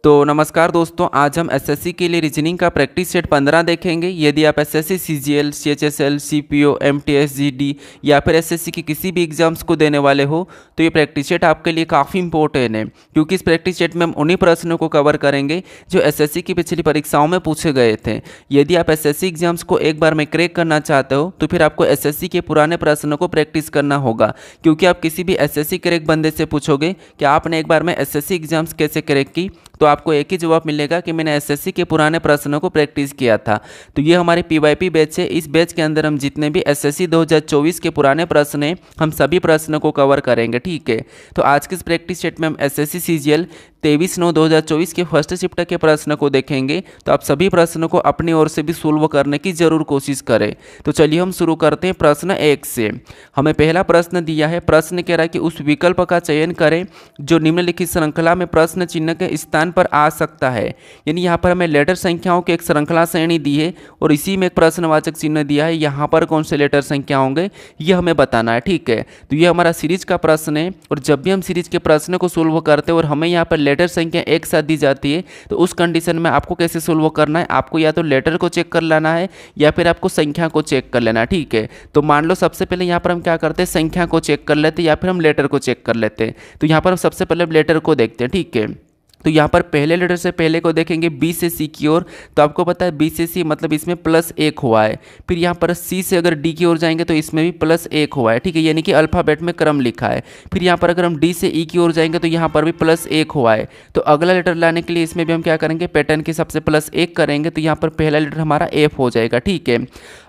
तो नमस्कार दोस्तों, आज हम एसएससी के लिए रीजनिंग का प्रैक्टिस सेट 15 देखेंगे। यदि आप SSC CGL, CHSL, CPO, MTS, GD या फिर एसएससी की किसी भी एग्जाम्स को देने वाले हो तो ये प्रैक्टिस सेट आपके लिए काफ़ी इंपॉर्टेंट है, क्योंकि इस प्रैक्टिस सेट में हम उन्हीं प्रश्नों को कवर करेंगे जो एसएससी की पिछली परीक्षाओं में पूछे गए थे। यदि आप एसएससी एग्जाम्स को एक बार में क्रैक करना चाहते हो तो फिर आपको एसएससी के पुराने प्रश्नों को प्रैक्टिस करना होगा, क्योंकि आप किसी भी एसएससी क्रैक बंदे से पूछोगे कि आपने एक बार में एसएससी एग्जाम्स कैसे क्रैक की, तो आपको एक ही जवाब मिलेगा कि मैंने एसएससी के पुराने प्रश्नों को प्रैक्टिस किया था। तो ये हमारी पीवाईपी बैच है। इस बैच के अंदर हम जितने भी एसएससी 2024 के पुराने प्रश्न हैं, हम सभी प्रश्नों को कवर करेंगे, ठीक है। तो आज के इस प्रैक्टिस सेट में हम एसएससी सीजीएल 23/9/2024 के फर्स्ट शिफ्ट के प्रश्न को देखेंगे। तो आप सभी प्रश्नों को अपनी ओर से भी सोल्व करने की जरूर कोशिश करें। तो चलिए हम शुरू करते हैं प्रश्न 1 से। हमें पहला प्रश्न दिया है। प्रश्न कह रहा है कि उस विकल्प का चयन करें जो निम्नलिखित श्रृंखला में प्रश्न चिन्ह के स्थान पर आ सकता है। यानी यहाँ पर हमें लेटर संख्याओं की एक श्रृंखला श्रेणी दी है और इसी में एक प्रश्नवाचक चिन्ह दिया है। यहाँ पर कौन से लेटर संख्या होंगे ये हमें बताना है, ठीक है। तो ये हमारा सीरीज का प्रश्न है और जब भी हम सीरीज के प्रश्न को सोल्व करते हैं और हमें यहाँ पर लेटर संख्या एक साथ दी जाती है तो उस कंडीशन में आपको कैसे सोल्व करना है, आपको या तो लेटर को चेक कर लेना है या फिर आपको संख्या को चेक कर लेना है, ठीक है। तो मान लो सबसे पहले यहाँ पर हम क्या करते हैं, संख्या को चेक कर लेते हैं या फिर हम लेटर को चेक कर लेते हैं। तो यहाँ पर हम सबसे पहले लेटर को देखते हैं, ठीक है। तो यहाँ पर पहले लेटर से पहले को देखेंगे बी से सी की ओर। तो आपको पता है बी से सी मतलब इसमें +1 हुआ है। फिर यहाँ पर सी से अगर डी की ओर जाएंगे तो इसमें भी +1 हुआ है, ठीक है, यानी कि अल्फ़ाबेट में क्रम लिखा है। फिर यहाँ पर अगर हम डी से ई की ओर जाएंगे तो यहाँ पर भी +1 हुआ है। तो अगला लेटर लाने के लिए इसमें भी हम क्या करेंगे, पैटर्न के हिसाब से +1 करेंगे। तो यहाँ पर पहला लेटर हमारा एफ हो जाएगा, ठीक है।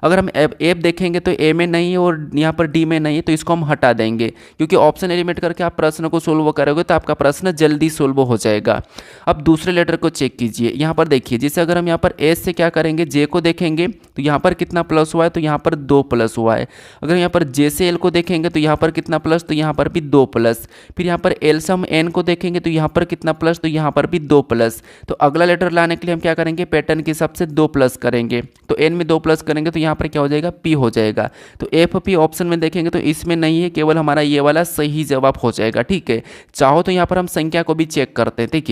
अगर हम एफ देखेंगे तो ए में नहीं है और यहाँ पर डी में नहीं है, तो इसको हम हटा देंगे, क्योंकि ऑप्शन एलिमिनेट करके आप प्रश्न को सोल्व करोगे तो आपका प्रश्न जल्दी सोल्व हो जाएगा। अब दूसरे लेटर को चेक कीजिए। यहाँ पर देखिए, जैसे अगर हम यहाँ पर एस से क्या करेंगे, जे को देखेंगे तो यहाँ पर कितना प्लस हुआ है, तो यहाँ पर 2 प्लस हुआ है। अगर यहाँ पर जे से एल को देखेंगे तो यहाँ पर कितना प्लस, तो यहाँ पर भी 2 प्लस। फिर यहाँ पर एल से हम एन को देखेंगे तो यहाँ पर कितना प्लस, तो यहाँ पर भी 2 प्लस। तो अगला लेटर लाने के लिए हम क्या करेंगे, पैटर्न के हिसाब से 2 प्लस करेंगे। तो एन में 2 प्लस करेंगे तो यहाँ पर क्या हो जाएगा, पी हो जाएगा। तो एफ पी ऑप्शन में देखेंगे तो इसमें नहीं है, केवल हमारा ये वाला सही जवाब हो जाएगा, ठीक है। चाहो तो यहाँ पर हम संख्या को भी चेक करते हैं। देखिए,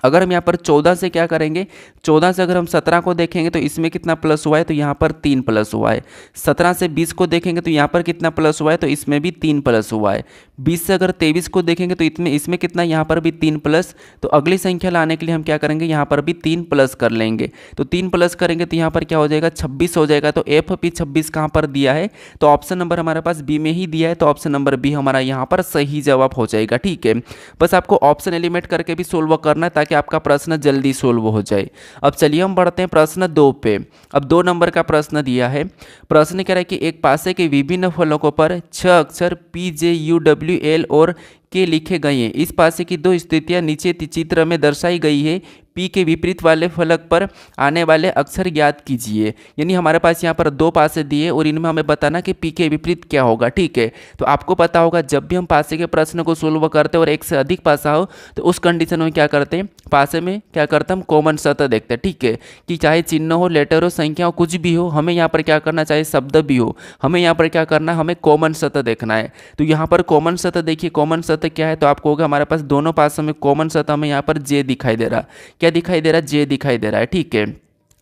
अगर हम यहाँ पर 14 से क्या करेंगे, 14 से अगर हम 17 को देखेंगे तो इसमें कितना प्लस हुआ है, तो यहाँ पर 3 प्लस हुआ है। 17 से 20 को देखेंगे तो यहाँ पर कितना प्लस हुआ है, तो इसमें भी 3 प्लस हुआ है। 20 से अगर 23 को देखेंगे तो इसमें कितना, यहाँ पर भी 3 प्लस। तो अगली संख्या लाने के लिए हम क्या करेंगे, यहाँ पर भी 3 प्लस कर लेंगे। तो 3 प्लस करेंगे तो यहाँ पर क्या हो जाएगा, 26 हो जाएगा। तो एफ पी 26 कहाँ पर दिया है, तो ऑप्शन नंबर हमारे पास बी में ही दिया है। तो ऑप्शन नंबर बी हमारा यहाँ पर सही जवाब हो जाएगा, ठीक है। बस आपको ऑप्शन एलिमिनेट करके भी सोल्व करना है ताकि आपका प्रश्न जल्दी सोल्व हो जाए। अब चलिए हम बढ़ते हैं प्रश्न 2 पे। अब 2 नंबर का प्रश्न दिया है। प्रश्न कह रहा है कि एक पासे के विभिन्न फलकों पर 6 अक्षर पी जे यू डब्ल्यू एल और के लिखे गए हैं। इस पासे की 2 स्थितियां नीचे चित्र में दर्शाई गई है। पी के विपरीत वाले फलक पर आने वाले अक्षर ज्ञात कीजिए। यानी हमारे पास यहाँ पर 2 पासे दिए और इनमें हमें बताना कि पी के विपरीत क्या होगा, ठीक है। तो आपको पता होगा जब भी हम पासे के प्रश्न को सोल्व करते हैं और एक से अधिक पासा हो तो उस कंडीशन में क्या करते हैं, पासे में क्या करते हैं, हम कॉमन सतह देखते हैं, ठीक है। कि चाहे चिन्ह हो, लेटर हो, संख्या हो, कुछ भी हो, हमें यहाँ पर क्या करना, चाहे शब्द भी हो, हमें यहाँ पर क्या करना है, हमें कॉमन सतह देखना है। तो यहाँ पर कॉमन सतह देखिए, कॉमन सतह क्या है, तो आपको होगा हमारे पास दोनों पासों में कॉमन सतह में यहाँ पर जे दिखाई दे रहा, क्या दिखाई दे रहा है, जे दिखाई दे रहा है, ठीक है।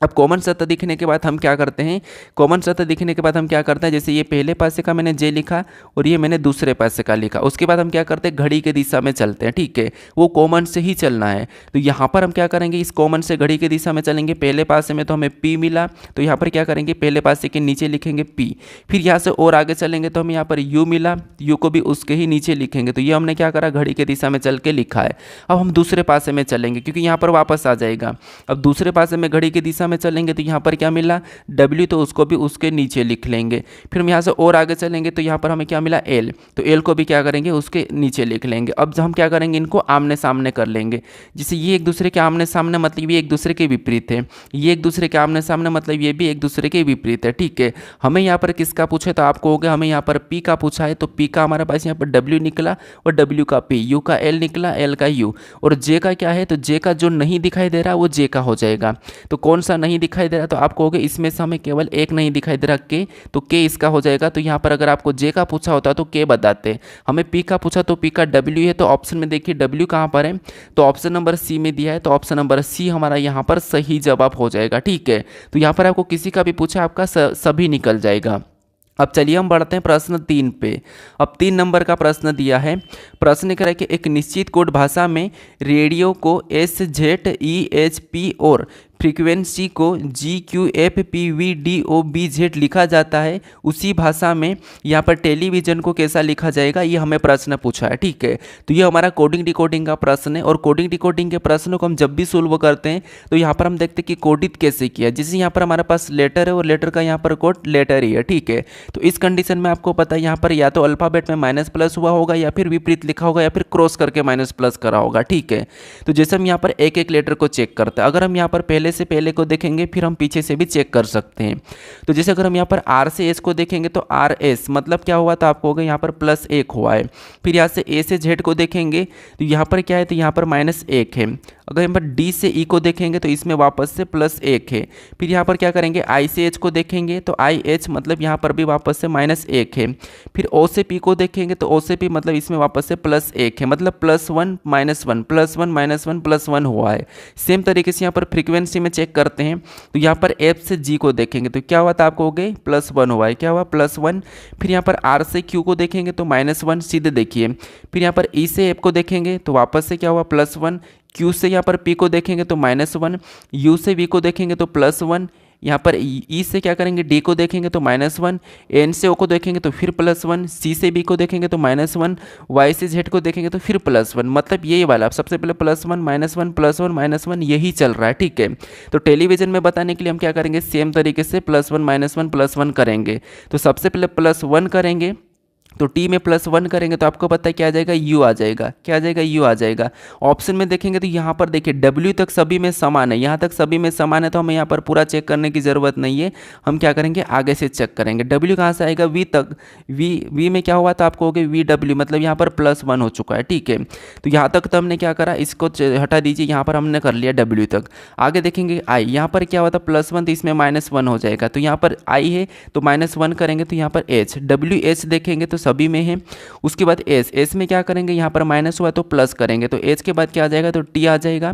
अब कॉमन सतह दिखने के बाद हम क्या करते हैं, कॉमन सतह दिखने के बाद हम क्या करते हैं, जैसे ये पहले पासे का मैंने जे लिखा और ये मैंने दूसरे पासे का लिखा, उसके बाद हम क्या करते हैं, घड़ी के दिशा में चलते हैं, ठीक है। वो कॉमन से ही चलना है। तो यहाँ पर हम क्या करेंगे, इस कॉमन से घड़ी के दिशा में चलेंगे। पहले पासे में तो हमें पी मिला, तो यहाँ पर क्या करेंगे, पहले पासे के नीचे लिखेंगे पी। फिर यहाँ से और आगे चलेंगे तो हमें यहाँ पर यू मिला, यू को भी उसके ही नीचे लिखेंगे। तो ये हमने क्या करा, घड़ी के दिशा में चल के लिखा है। अब हम दूसरे पासे में चलेंगे क्योंकि यहाँ पर वापस आ जाएगा। अब दूसरे पासे में घड़ी की दिशा में चलेंगे तो यहाँ पर क्या मिला, W, तो उसको भी उसके नीचे लिख लेंगे। फिर हम यहाँ से और आगे चलेंगे तो यहाँ पर हमें क्या मिला, L, तो L को भी क्या करेंगे, उसके नीचे लिख लेंगे। अब हम क्या करेंगे, इनको आमने सामने कर लेंगे। जैसे ये एक दूसरे के आमने सामने मतलब ये एक दूसरे के विपरीत है, ये एक दूसरे के आमने सामने मतलब ये भी एक दूसरे के विपरीत है, ठीक है। हमें यहाँ पर किसका पूछे, तो आपको हो गया हमें यहाँ पर P का पूछा है, तो P का हमारे पास यहाँ पर W निकला और W का P, U का L निकला, L का U, और J का क्या है, तो J का जो नहीं दिखाई दे रहा वो J का हो जाएगा। तो कौन सा इसका नहीं दिखाई दे रहा, तो आप कहोगे इसमें से हमें केवल एक नहीं दिखाई दे रहा के, तो के इसका हो जाएगा। तो यहाँ पर अगर आपको जे का पूछा होता तो के बताते, हमें पी का पूछा तो पी का डब्ल्यू है, तो ऑप्शन में देखिए डब्ल्यू कहाँ पर है, तो ऑप्शन नंबर सी में दिया है, तो ऑप्शन नंबर सी हमारा यहाँ पर सही जवाब हो जाएगा। ठीक है, तो यहाँ पर आपको किसी का भी पूछा आपका सभी निकल जाएगा। अब चलिए हम बढ़ते हैं प्रश्न 3 पे। अब 3 नंबर का प्रश्न दिया है। प्रश्न कह रहा है कि एक निश्चित कोड भाषा में रेडियो को S Z E H P और फ्रीक्वेंसी को G Q F P V D O B Z लिखा जाता है, उसी भाषा में यहाँ पर टेलीविज़न को कैसा लिखा जाएगा, ये हमें प्रश्न पूछा है। ठीक है, तो ये हमारा कोडिंग डिकोडिंग का प्रश्न है, और कोडिंग डिकोडिंग के प्रश्नों को हम जब भी सोल्व करते हैं तो यहाँ पर हम देखते हैं कि कोडित कैसे किया, जैसे यहाँ पर हमारे पास लेटर है और लेटर का यहाँ पर कोड लेटर ही है। ठीक है, तो इस कंडीशन में आपको पता है यहाँ पर या तो अल्फ़ाबेट में माइनस प्लस हुआ होगा, या फिर विपरीत लिखा होगा, या फिर क्रॉस करके माइनस प्लस करा होगा। ठीक है, तो जैसे हम यहाँ पर एक एक लेटर को चेक करते हैं, अगर हम यहाँ पर पहले से पहले को देखेंगे फिर हम पीछे से भी चेक कर सकते हैं। तो जैसे अगर हम यहाँ पर आर से एस को देखेंगे तो आर एस मतलब क्या हुआ, तो आपको होगा यहाँ पर +1 हुआ है। फिर यहाँ से ए से जेड को देखेंगे तो यहाँ पर क्या है, तो यहाँ पर -1 है। अगर यहाँ पर डी से ई को देखेंगे तो इसमें वापस से +1 है। फिर यहाँ पर क्या करेंगे, आई से एच को देखेंगे तो आई एच मतलब यहाँ पर भी वापस से -1 है। फिर ओ से पी को देखेंगे तो ओ से पी मतलब इसमें वापस से +1 है, मतलब +1 -1 +1 -1 +1 हुआ है। सेम तरीके से यहाँ पर फ्रीक्वेंसी में चेक करते हैं तो यहाँ पर एफ से जी को देखेंगे तो क्या हुआ था, आपको हो गए +1 हुआ है, क्या हुआ +1। फिर यहाँ पर आर से क्यू को देखेंगे तो -1 सीधे देखिए। फिर यहाँ पर ई से एफ को देखेंगे तो वापस से क्या हुआ +1। क्यू से यहाँ पर पी को देखेंगे तो -1, यू से वी को देखेंगे तो +1, यहाँ पर ई से क्या करेंगे, डी को देखेंगे तो -1, एन से ओ को देखेंगे तो फिर +1, सी से बी को देखेंगे तो -1, वाई से जेड को देखेंगे तो फिर +1, मतलब ये वाला सबसे पहले +1 -1 +1 -1 यही चल रहा है। ठीक है, तो टेलीविज़न में बताने के लिए हम क्या करेंगे, सेम तरीके से +1 -1 +1 करेंगे। तो सबसे पहले +1 करेंगे, तो टी में +1 करेंगे तो आपको पता है क्या आ जाएगा, यू आ जाएगा। क्या आ जाएगा, यू आ जाएगा। ऑप्शन में देखेंगे तो यहाँ पर देखिए डब्ल्यू तक सभी में समान है, यहाँ तक सभी में समान है, तो हमें यहाँ पर पूरा चेक करने की ज़रूरत नहीं है। हम क्या करेंगे, आगे से चेक करेंगे। डब्ल्यू कहाँ से आएगा, वी तक। वी में क्या हुआ था, आपको हो गया वी डब्ल्यू मतलब यहाँ पर +1 हो चुका है। ठीक है, तो यहाँ तक तो हमने क्या करा, इसको हटा दीजिए, यहाँ पर हमने कर लिया डब्ल्यू तक। आगे देखेंगे आई, यहाँ पर क्या हुआ था +1 तो इसमें -1 हो जाएगा, तो यहाँ पर आई है तो -1 करेंगे तो यहाँ पर एच, डब्ल्यू एच देखेंगे तो सभी में है। उसके बाद एस में क्या करेंगे, यहाँ पर माइनस हुआ तो प्लस करेंगे, तो एच के बाद क्या आ जाएगा, तो टी आ जाएगा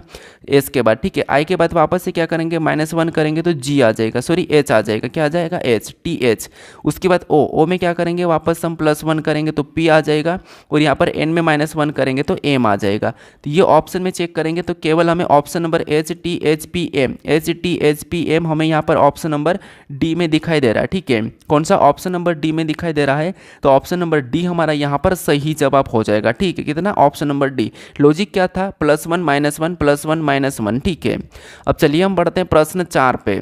एस के बाद। ठीक है, आई के बाद वापस से क्या करेंगे, -1 करेंगे तो जी आ जाएगा, सॉरी एच आ जाएगा। क्या आ जाएगा, एच, टी एच। उसके बाद ओ में क्या करेंगे, वापस हम +1 करेंगे तो पी आ जाएगा, और यहाँ पर एन में -1 करेंगे तो एम आ जाएगा। तो ये ऑप्शन में चेक करेंगे तो केवल हमें option number H T H P M हमें यहाँ पर ऑप्शन नंबर डी में दिखाई दे रहा है। ठीक है, कौन सा ऑप्शन नंबर डी में दिखाई दे रहा है, तो ऑप्शन नंबर डी हमारा यहाँ पर सही जवाब हो जाएगा। ठीक है, कितना, ऑप्शन नंबर डी। लॉजिक क्या था, +1 -1 +1 -1। ठीक है, अब चलिए हम बढ़ते हैं प्रश्न 4 पे।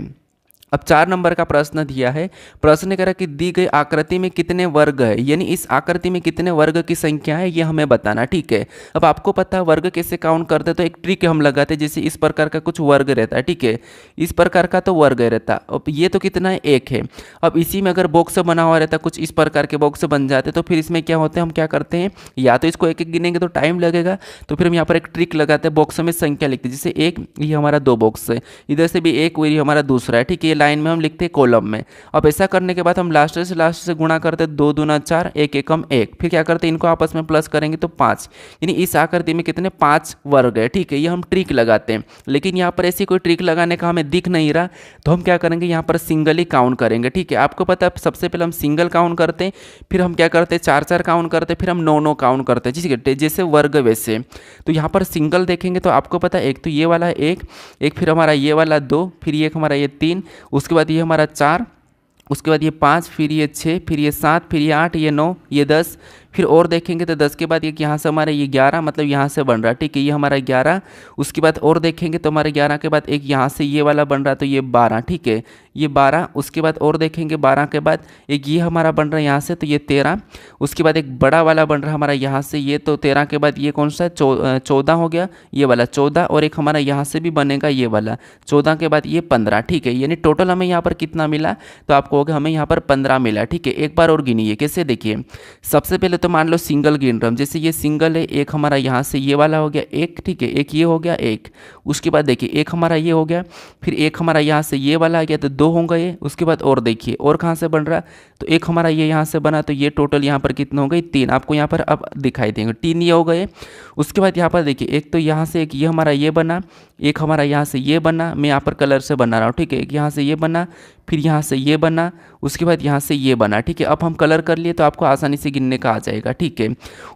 अब 4 नंबर का प्रश्न दिया है। प्रश्न कह रहा है कि दी गई आकृति में कितने वर्ग है, यानी इस आकृति में कितने वर्ग की संख्या है ये हमें बताना। ठीक है, अब आपको पता है वर्ग कैसे काउंट करते हैं, तो एक ट्रिक हम लगाते हैं, जैसे इस प्रकार का कुछ वर्ग रहता है। ठीक है, इस प्रकार का तो वर्ग रहता है। अब ये तो कितना है, 1 है। अब इसी में अगर बॉक्स बना हुआ रहता है, कुछ इस प्रकार के बॉक्स बन जाते, तो फिर इसमें क्या होते हैं, हम क्या करते हैं, या तो इसको एक एक गिनेंगे तो टाइम लगेगा, तो फिर हम यहाँ पर एक ट्रिक लगाते हैं, बॉक्स में संख्या लिखते हैं, जैसे एक, ये हमारा 2 बॉक्स है, इधर से भी एक, वही हमारा दूसरा है। ठीक है, लाइन में हम लिखते हैं कॉलम में। अब ऐसा करने के बाद हम लास्ट से गुणा करते, 2 दूना 4, 1 एकम 1। फिर क्या करते हैं, इनको आपस में प्लस करेंगे तो 5, यानी इस आकृति में कितने 5 वर्ग है। ठीक है, ये हम ट्रिक लगाते हैं, लेकिन यहाँ पर ऐसी कोई ट्रिक लगाने का हमें दिख नहीं रहा, तो हम क्या करेंगे, यहाँ पर सिंगल ही काउंट करेंगे। ठीक है, आपको पता है सबसे पहले हम सिंगल काउंट करते हैं, फिर हम क्या करते हैं 4-4 काउंट करते हैं, फिर हम 9-9 काउंट करते हैं। ठीक है, जैसे वर्ग वैसे। तो यहाँ पर सिंगल देखेंगे तो आपको पता है एक तो ये वाला है, एक फिर हमारा ये वाला 2, फिर ये हमारा ये 3, उसके बाद ये हमारा 4, उसके बाद ये 5, फिर ये 6, फिर ये 7, फिर ये 8, ये 9, ये 10, फिर और देखेंगे तो 10 के बाद ये यहाँ से हमारा ये 11, मतलब यहाँ से बन रहा है। ठीक है, ये हमारा 11। उसके बाद और देखेंगे तो हमारे 11 के बाद एक यहाँ से ये वाला बन रहा है, तो ये 12। ठीक है, ये 12। उसके बाद और देखेंगे 12 के बाद एक ये हमारा बन रहा है यहाँ से, तो ये 13। उसके बाद एक बड़ा वाला बन रहा है हमारा यहाँ से, ये तो 13 के बाद ये कौन सा है, 14 हो गया, ये वाला 14, और एक हमारा यहाँ से भी बनेगा ये वाला 14 के बाद ये 15। ठीक है, यानी टोटल हमें यहाँ पर कितना मिला, तो आपको होगा हमें यहाँ पर 15 मिला। ठीक है, एक बार और गिनिए कैसे, देखिए सबसे पहले तो मान लो सिंगल गिन रहा हूँ, जैसे ये सिंगल है, एक हमारा यहाँ से ये वाला हो गया एक, ठीक है, एक ये हो गया एक, उसके बाद देखिए एक हमारा ये हो गया, फिर एक हमारा यहाँ से ये वाला आ गया तो दो होंगे ये, उसके बाद और देखिए और कहाँ से बन रहा है, तो एक हमारा ये यहाँ से बना, तो ये टोटल यहाँ पर कितने हो गए, तीन, आपको यहाँ पर अब दिखाई देंगे, तीन ये हो गए। उसके बाद यहाँ पर देखिए एक तो यहाँ से एक ये हमारा ये बना, एक हमारा यहाँ से ये बना, मैं यहाँ पर कलर से बना रहा हूँ, ठीक है, एक यहाँ से ये बना, फिर यहाँ से ये बना, उसके बाद यहाँ से ये बना, ठीक है। अब हम कलर कर लिए तो आपको आसानी से गिनने का आ जाएगा, ठीक है।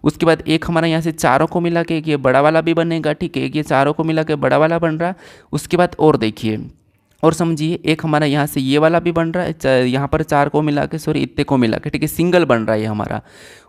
उसके बाद एक हमारा यहाँ से चारों को मिला के एक ये बड़ा वाला भी बनेगा, ठीक है, एक ये चारों को मिला के बड़ा वाला बन रहा। उसके बाद और देखिए और समझिए एक हमारा यहाँ से ये वाला भी बन रहा है, यहाँ पर चार को मिला के, सॉरी इतने को मिला के, ठीक है, सिंगल बन रहा है ये हमारा।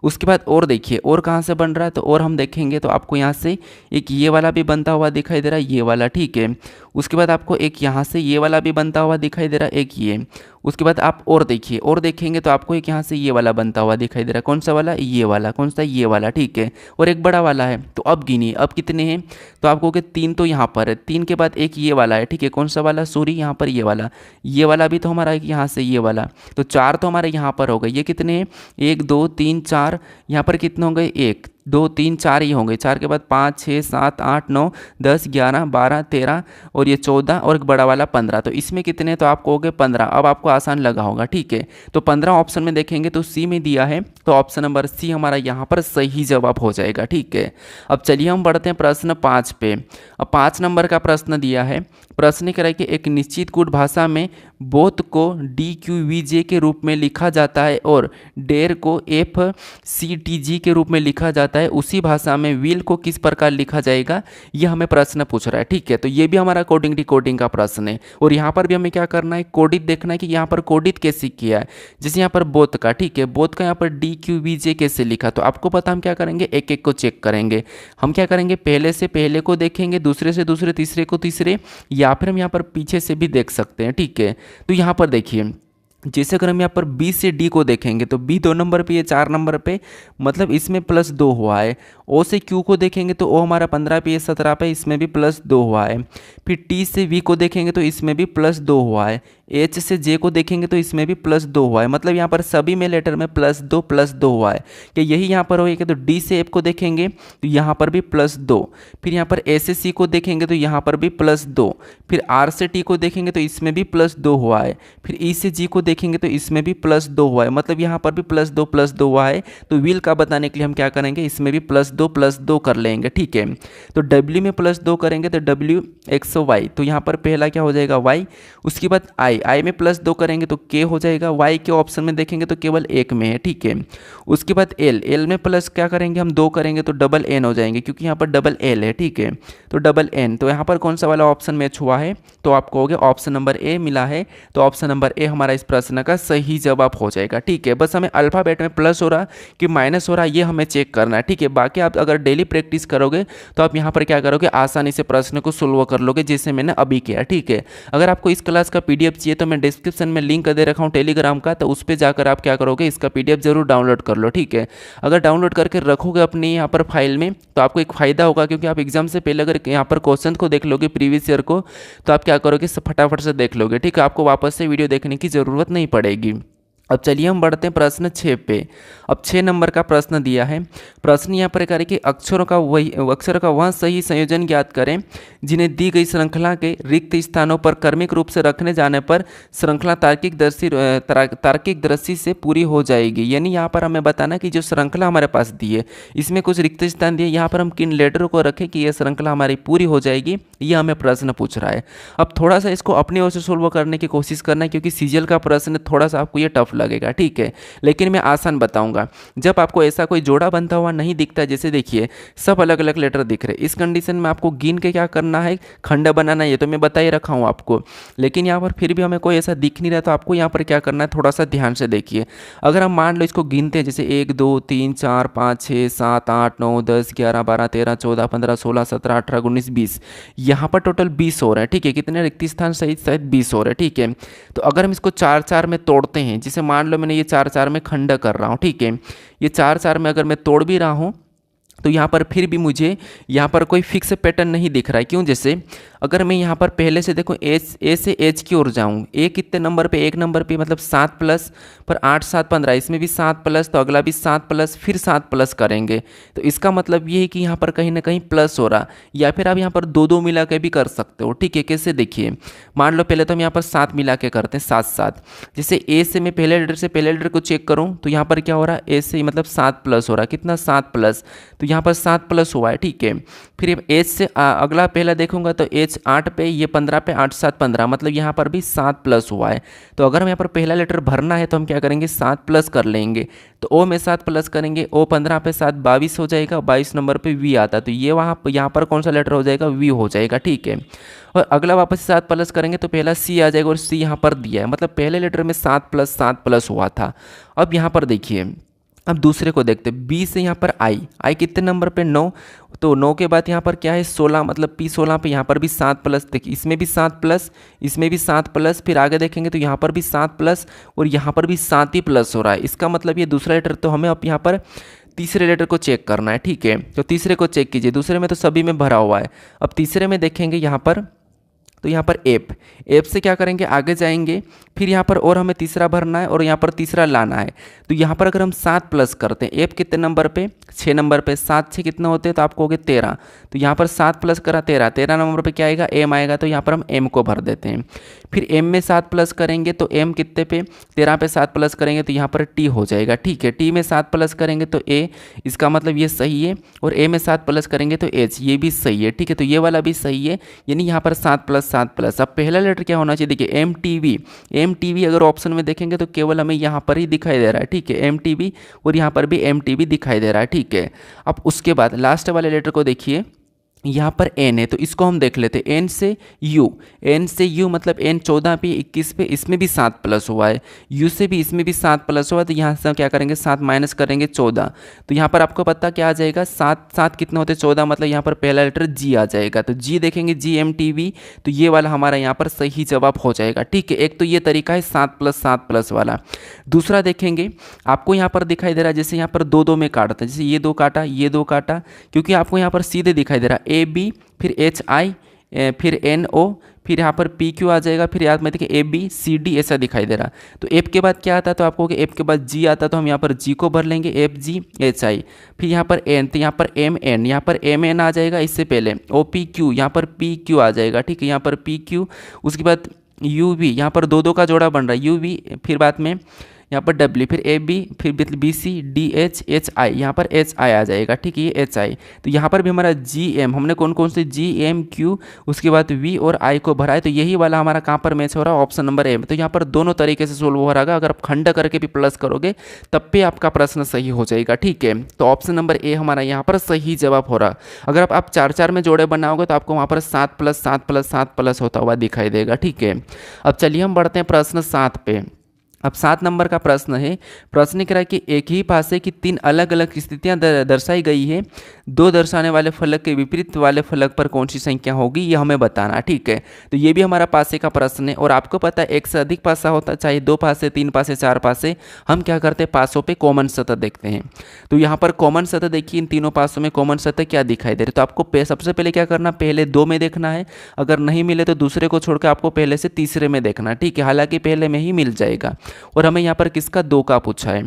उसके बाद और देखिए और कहाँ से बन रहा है, तो और हम देखेंगे तो आपको यहाँ से एक ये वाला भी बनता हुआ दिखाई दे रहा है, ये वाला, ठीक है। उसके बाद आपको एक यहाँ से ये वाला भी बनता हुआ दिखाई दे रहा है, एक ये। उसके बाद आप और देखिए और देखेंगे तो आपको एक यहाँ से ये वाला बनता हुआ दिखाई दे रहा है, कौन सा वाला, ये वाला, कौन सा, ये वाला, ठीक है, और एक बड़ा वाला है। तो अब गिनिए अब कितने हैं, तो आपको कि तीन तो यहाँ पर है, तीन के बाद एक ये वाला है, ठीक है, कौन सा वाला, सॉरी यहाँ पर ये वाला भी तो हमारा यहाँ से ये वाला, तो चार तो हमारे यहाँ पर हो गए। ये कितने हैं, एक दो तीन चार, यहाँ पर कितने हो गए, एक दो तीन चार ही होंगे, चार के बाद 5 6 7 8 9 10 11 12 13 और ये 14 और एक बड़ा वाला 15, तो इसमें कितने, तो आपको हो गए 15। अब आपको आसान लगा होगा, ठीक है। तो 15 ऑप्शन में देखेंगे तो सी में दिया है, तो ऑप्शन नंबर सी हमारा यहाँ पर सही जवाब हो जाएगा, ठीक है। अब चलिए हम बढ़ते हैं प्रश्न 5 पे। अब 5 नंबर का प्रश्न दिया है, प्रश्न कह रहा है कि एक निश्चित गुण भाषा में बोथ को DQVJ के रूप में लिखा जाता है और डेर को FCTG के रूप में लिखा जाता है, उसी भाषा में विल को किस प्रकार लिखा जाएगा, यह हमें प्रश्न पूछ रहा है, ठीक है। तो ये भी हमारा कोडिंग डिकोडिंग का प्रश्न है, और यहाँ पर भी हमें क्या करना है, कोडित देखना है कि यहाँ पर कोडित कैसे किया है। जैसे यहाँ पर बोथ का, ठीक है, बोथ का यहाँ पर DQVJ कैसे लिखा, तो आपको पता हम क्या करेंगे, एक एक को चेक करेंगे। हम क्या करेंगे, पहले से पहले को देखेंगे, दूसरे से दूसरे, तीसरे को तीसरे, या फिर हम यहाँ पर पीछे से भी देख सकते हैं, ठीक है। तो यहाँ पर देखिए जैसे अगर हम यहाँ पर बी से डी को देखेंगे तो बी 2 नंबर पे, ये 4 नंबर पे, मतलब इसमें +2 हुआ है। ओ से क्यू को देखेंगे तो ओ हमारा 15 पे, ये 17 पे, इसमें भी +2 हुआ है। फिर टी से वी को देखेंगे तो इसमें भी +2 हुआ है। एच से जे को देखेंगे तो इसमें भी +2 हुआ है, मतलब यहाँ पर सभी में लेटर में +2 हुआ है कि यही यहाँ पर होगा। तो डी से एफ को देखेंगे तो यहाँ पर भी +2, फिर यहाँ पर ए से सी को देखेंगे तो यहाँ पर भी +2, फिर आर से टी को देखेंगे तो इसमें भी +2 हुआ है, फिर ई से जी को देखेंगे तो इसमें भी +2 हुआ है, मतलब यहाँ पर भी +2 हुआ है। तो विल का बताने के लिए हम क्या करेंगे, इसमें भी +2 कर लेंगे, ठीक है। तो डब्ल्यू में +2 करेंगे तो डब्ल्यू एक्स वाई, तो यहाँ पर पहला क्या हो जाएगा, वाई। उसके बाद आई में +2 करेंगे तो के हो जाएगा, वाई के ऑप्शन में देखेंगे तो केवल एक में है, ठीक है। उसके बाद एल में प्लस क्या करेंगे हम, 2 करेंगे तो डबल एन हो जाएंगे, क्योंकि यहाँ पर डबल एल है, ठीक है। तो डबल एन, तो यहाँ पर कौन सा वाला ऑप्शन मैच हुआ है, तो आपको हो गया ऑप्शन नंबर ए मिला है। तो ऑप्शन नंबर ए हमारा इस प्रश्न का सही जवाब हो जाएगा, ठीक है। बस हमें अल्फाबेट में प्लस हो रहा कि माइनस हो रहा, ये हमें चेक करना है, ठीक है। बाकी आप अगर डेली प्रैक्टिस करोगे तो आप यहाँ पर क्या करोगे, आसानी से प्रश्न को सोल्व कर लोगे, जैसे मैंने अभी किया, ठीक है। अगर आपको इस क्लास का PDF चाहिए तो मैं डिस्क्रिप्शन में लिंक दे रखा हूँ टेलीग्राम का, तो उस पर जाकर आप क्या करोगे, इसका PDF जरूर डाउनलोड कर लो, ठीक है। अगर डाउनलोड करके रखोगे अपनी यहाँ पर फाइल में तो आपको एक फ़ायदा होगा, क्योंकि आप एग्जाम से पहले अगर यहाँ पर क्वेश्चन को देख लोगे प्रीवियस ईयर को, तो आप क्या करोगे, फटाफट से देख लोगे, ठीक है। आपको वापस से वीडियो देखने की ज़रूरत नहीं पड़ेगी। अब चलिए हम बढ़ते हैं प्रश्न 6 पे। अब 6 नंबर का प्रश्न दिया है, प्रश्न यहाँ पर करें कि अक्षर का वह सही संयोजन ज्ञात करें जिन्हें दी गई श्रृंखला के रिक्त स्थानों पर क्रमिक रूप से रखने जाने पर श्रृंखला तार्किक दृष्टि से पूरी हो जाएगी। यानी यहाँ पर हमें बताना कि जो श्रृंखला हमारे पास दी है इसमें कुछ रिक्त स्थान दिए, यहाँ पर हम किन लेटरों को रखें कि यह श्रृंखला हमारी पूरी हो जाएगी, ये हमें प्रश्न पूछ रहा है। अब थोड़ा सा इसको अपनी ओर से सोल्व करने की कोशिश करना है, क्योंकि सीजीएल का प्रश्न थोड़ा सा आपको ये टफ लगेगा, ठीक है, लेकिन मैं आसान बताऊंगा। जब आपको ऐसा कोई जोड़ा बनता हुआ नहीं दिखता, जैसे देखिए सब अलग अलग लेटर दिख रहे, इस कंडीशन में आपको गिन के क्या करना है, खंड बनाना है, ये तो मैं बता ही रखा हूँ आपको। लेकिन यहाँ पर फिर भी हमें कोई ऐसा दिख नहीं रहा, तो आपको यहाँ पर क्या करना है, थोड़ा सा ध्यान से देखिए। अगर हम मान लो इसको गिनते हैं, जैसे 1 2 3 4 5 6 7 8 9 10 11 12 13 14 15 16 17 18 19 20, यहाँ पर टोटल 20 हो रहा है, ठीक है। कितने रिक्त स्थान सहित 20 हो रहे हैं, ठीक है। तो अगर हम इसको 4 4 में तोड़ते हैं, जैसे मान लो मैंने ये 4 4 में खंड कर रहा हूँ, ठीक है, ये 4 4 में अगर मैं तोड़ भी रहा हूँ तो यहाँ पर फिर भी मुझे यहाँ पर कोई फिक्स पैटर्न नहीं दिख रहा है। क्यों? जैसे अगर मैं यहाँ पर पहले से देखो ए से एच की ओर जाऊँ, ए कितने नंबर पे, एक नंबर पे मतलब 7 प्लस, पर 8 7 15, इसमें भी 7 प्लस, तो अगला भी 7 प्लस, फिर 7 प्लस करेंगे। तो इसका मतलब ये है कि यहाँ पर कहीं ना कहीं प्लस हो रहा, या फिर आप यहाँ पर दो दो मिला के भी कर सकते हो। ठीक है, कैसे देखिए, मान लो पहले तो हम यहाँ पर 7 मिला के करते हैं, 7 7। जैसे ए से मैं पहले लेटर से पहले लेटर को चेक करूँ तो यहाँ पर क्या हो रहा है, ए से मतलब 7 प्लस हो रहा है, कितना 7 प्लस, तो यहाँ पर 7 प्लस हुआ है। ठीक है, फिर एच से अगला पहला देखूंगा तो एच 8 पे, ये 15 पे, 8 7 15, मतलब यहाँ पर भी 7 प्लस हुआ है। तो अगर हम यहाँ पर पहला लेटर भरना है तो हम क्या करेंगे, 7 प्लस कर लेंगे। तो ओ में 7 प्लस करेंगे, ओ 15 पे 7 22 हो जाएगा, 22 नंबर पे वी आता, तो ये वहाँ यहाँ पर कौन सा लेटर हो जाएगा, वी हो जाएगा। ठीक है, और अगला वापस 7 प्लस करेंगे तो पहला सी आ जाएगा, और सी यहाँ पर दिया है, मतलब पहले लेटर में 7 प्लस हुआ था। अब यहाँ पर देखिए, अब दूसरे को देखते हैं, बी से यहाँ पर आई कितने नंबर पे, 9, तो 9 के बाद यहाँ पर क्या है, 16, मतलब पी 16 पे, यहाँ पर भी 7 प्लस, देखिए इसमें भी 7 प्लस, इसमें भी 7 प्लस, फिर आगे देखेंगे तो यहाँ पर भी 7 प्लस, और यहाँ पर भी 7 ही प्लस हो रहा है। इसका मतलब ये दूसरा लेटर, तो हमें अब यहाँ पर तीसरे लेटर को चेक करना है। ठीक है, तो तीसरे को चेक कीजिए, दूसरे में तो सभी में भरा हुआ है। अब तीसरे में देखेंगे यहाँ पर, तो यहाँ पर एप से क्या करेंगे, आगे जाएंगे, फिर यहाँ पर और हमें तीसरा भरना है और यहाँ पर तीसरा लाना है। तो यहाँ पर अगर हम 7 प्लस करते हैं, एप कितने नंबर पे, 6 नंबर पे, 7 6 कितने होते हैं, तो आपको हो गए 13। तो यहाँ पर 7 प्लस करा 13, 13 नंबर पे क्या आएगा, एम आएगा, तो यहाँ पर हम एम को भर देते हैं। फिर एम में 7 प्लस करेंगे तो एम कितने पे, 13 पे 7 प्लस करेंगे तो यहाँ पर टी हो जाएगा। ठीक है, टी में 7 प्लस करेंगे तो ए, इसका मतलब ये सही है, और ए में 7 प्लस करेंगे तो एच, ये भी सही है। ठीक है, तो ये वाला भी सही है, यानी यहाँ पर 7 प्लस 7 प्लस। अब पहला लेटर क्या होना चाहिए, देखिए एम टी वी अगर ऑप्शन में देखेंगे तो केवल हमें यहाँ पर ही दिखाई दे रहा है। ठीक है, एम टी वी, और यहाँ पर भी एम टी वी दिखाई दे रहा है। ठीक है, अब उसके बाद लास्ट वाले लेटर को देखिए, यहाँ पर एन है, तो इसको हम देख लेते हैं, एन से यू मतलब एन 14 पे 21 पे, इसमें भी 7 प्लस हुआ है, यू से भी इसमें भी 7 प्लस हुआ है, तो यहाँ से हम क्या करेंगे, 7 माइनस करेंगे 14। तो यहाँ पर आपको पता क्या आ जाएगा, 7 7 कितने होते हैं, 14, मतलब यहाँ पर पहला लेटर जी आ जाएगा। तो जी देखेंगे, जी एम टी वी, तो ये वाला हमारा यहाँ पर सही जवाब हो जाएगा। ठीक है, एक तो ये तरीका है 7 प्लस वाला। दूसरा देखेंगे, आपको यहाँ पर दिखाई दे रहा है, जैसे यहाँ पर दो दो में काटता है, जैसे ये दो काटा, ये दो काटा, क्योंकि आपको यहाँ पर सीधे दिखाई दे रहा है, ए बी, फिर एच आई, फिर एन ओ, फिर यहाँ पर पी क्यू आ जाएगा, फिर याद में देखिए ए बी सी डी ऐसा दिखाई दे रहा। तो एफ के बाद क्या आता है, तो आपको एफ के बाद जी आता है, तो हम यहाँ पर जी को भर लेंगे, एफ जी एच आई, फिर यहाँ पर एन, तो यहाँ पर एम एन, यहाँ पर एम एन आ जाएगा, इससे पहले ओ पी क्यू, यहाँ पर पी क्यू आ जाएगा। ठीक है, यहाँ पर पी क्यू, उसके बाद यू वी, यहाँ पर दो दो का जोड़ा बन रहा है, यू वी, फिर बाद में यहाँ पर डब्ल्यू, फिर ए बी, फिर B C D H H I, यहाँ पर एच आई आ जाएगा। ठीक है, ये एच आई, तो यहाँ पर भी हमारा जी एम, हमने कौन कौन से जी एम क्यू, उसके बाद वी और आई को भरा है, तो यही वाला हमारा कहाँ पर मैच हो रहा है, ऑप्शन नंबर ए में। तो यहाँ पर दोनों तरीके से सोल्व हो रहा है, अगर आप खंड करके भी प्लस करोगे तब पे आपका प्रश्न सही हो जाएगा। ठीक है, तो ऑप्शन नंबर ए हमारा यहाँ पर सही जवाब हो रहा। अगर आप 4 में जोड़े बनाओगे तो आपको वहाँ पर 7 प्लस 7 प्लस 7 प्लस होता हुआ दिखाई देगा। ठीक है, अब चलिए हम बढ़ते हैं प्रश्न 7 पे। अब 7 नंबर का प्रश्न है, प्रश्न कह रहा है कि एक ही पासे की 3 अलग अलग स्थितियां दर्शाई गई है, 2 दर्शाने वाले फलक के विपरीत वाले फलक पर कौन सी संख्या होगी, ये हमें बताना। ठीक है, तो ये भी हमारा पासे का प्रश्न है, और आपको पता है एक से अधिक पासा होता है, चाहे 2 पासे 3 पासे 4 पासे, हम क्या करते हैं, पासों पे कॉमन सतह देखते हैं। तो यहाँ पर कॉमन सतह देखिए, इन तीनों पासों में कॉमन सतह क्या दिखाई दे रही है, तो आपको सबसे पहले क्या करना, पहले 2 में देखना है, अगर नहीं मिले तो दूसरे को छोड़कर आपको पहले से तीसरे में देखना। ठीक है, हालांकि पहले में ही मिल जाएगा, और हमें यहाँ पर किसका 2 का पूछा है,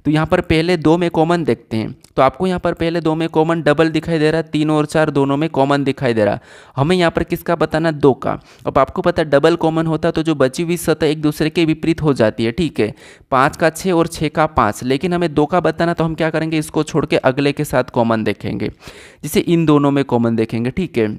तो यहाँ पर पहले 2 में कॉमन देखते हैं। तो आपको यहाँ पर पहले 2 में कॉमन डबल दिखाई दे रहा है, 3 और 4 दोनों में कॉमन दिखाई दे रहा, हमें यहाँ पर किसका बताना, 2 का। अब आपको पता है डबल कॉमन होता तो जो बची हुई सतह एक दूसरे के विपरीत हो जाती है। ठीक है, 5 का 6 और 6 का 5, लेकिन हमें 2 का बताना, तो हम क्या करेंगे, इसको छोड़ के अगले के साथ कॉमन देखेंगे, जिसे इन दोनों में कॉमन देखेंगे। ठीक है,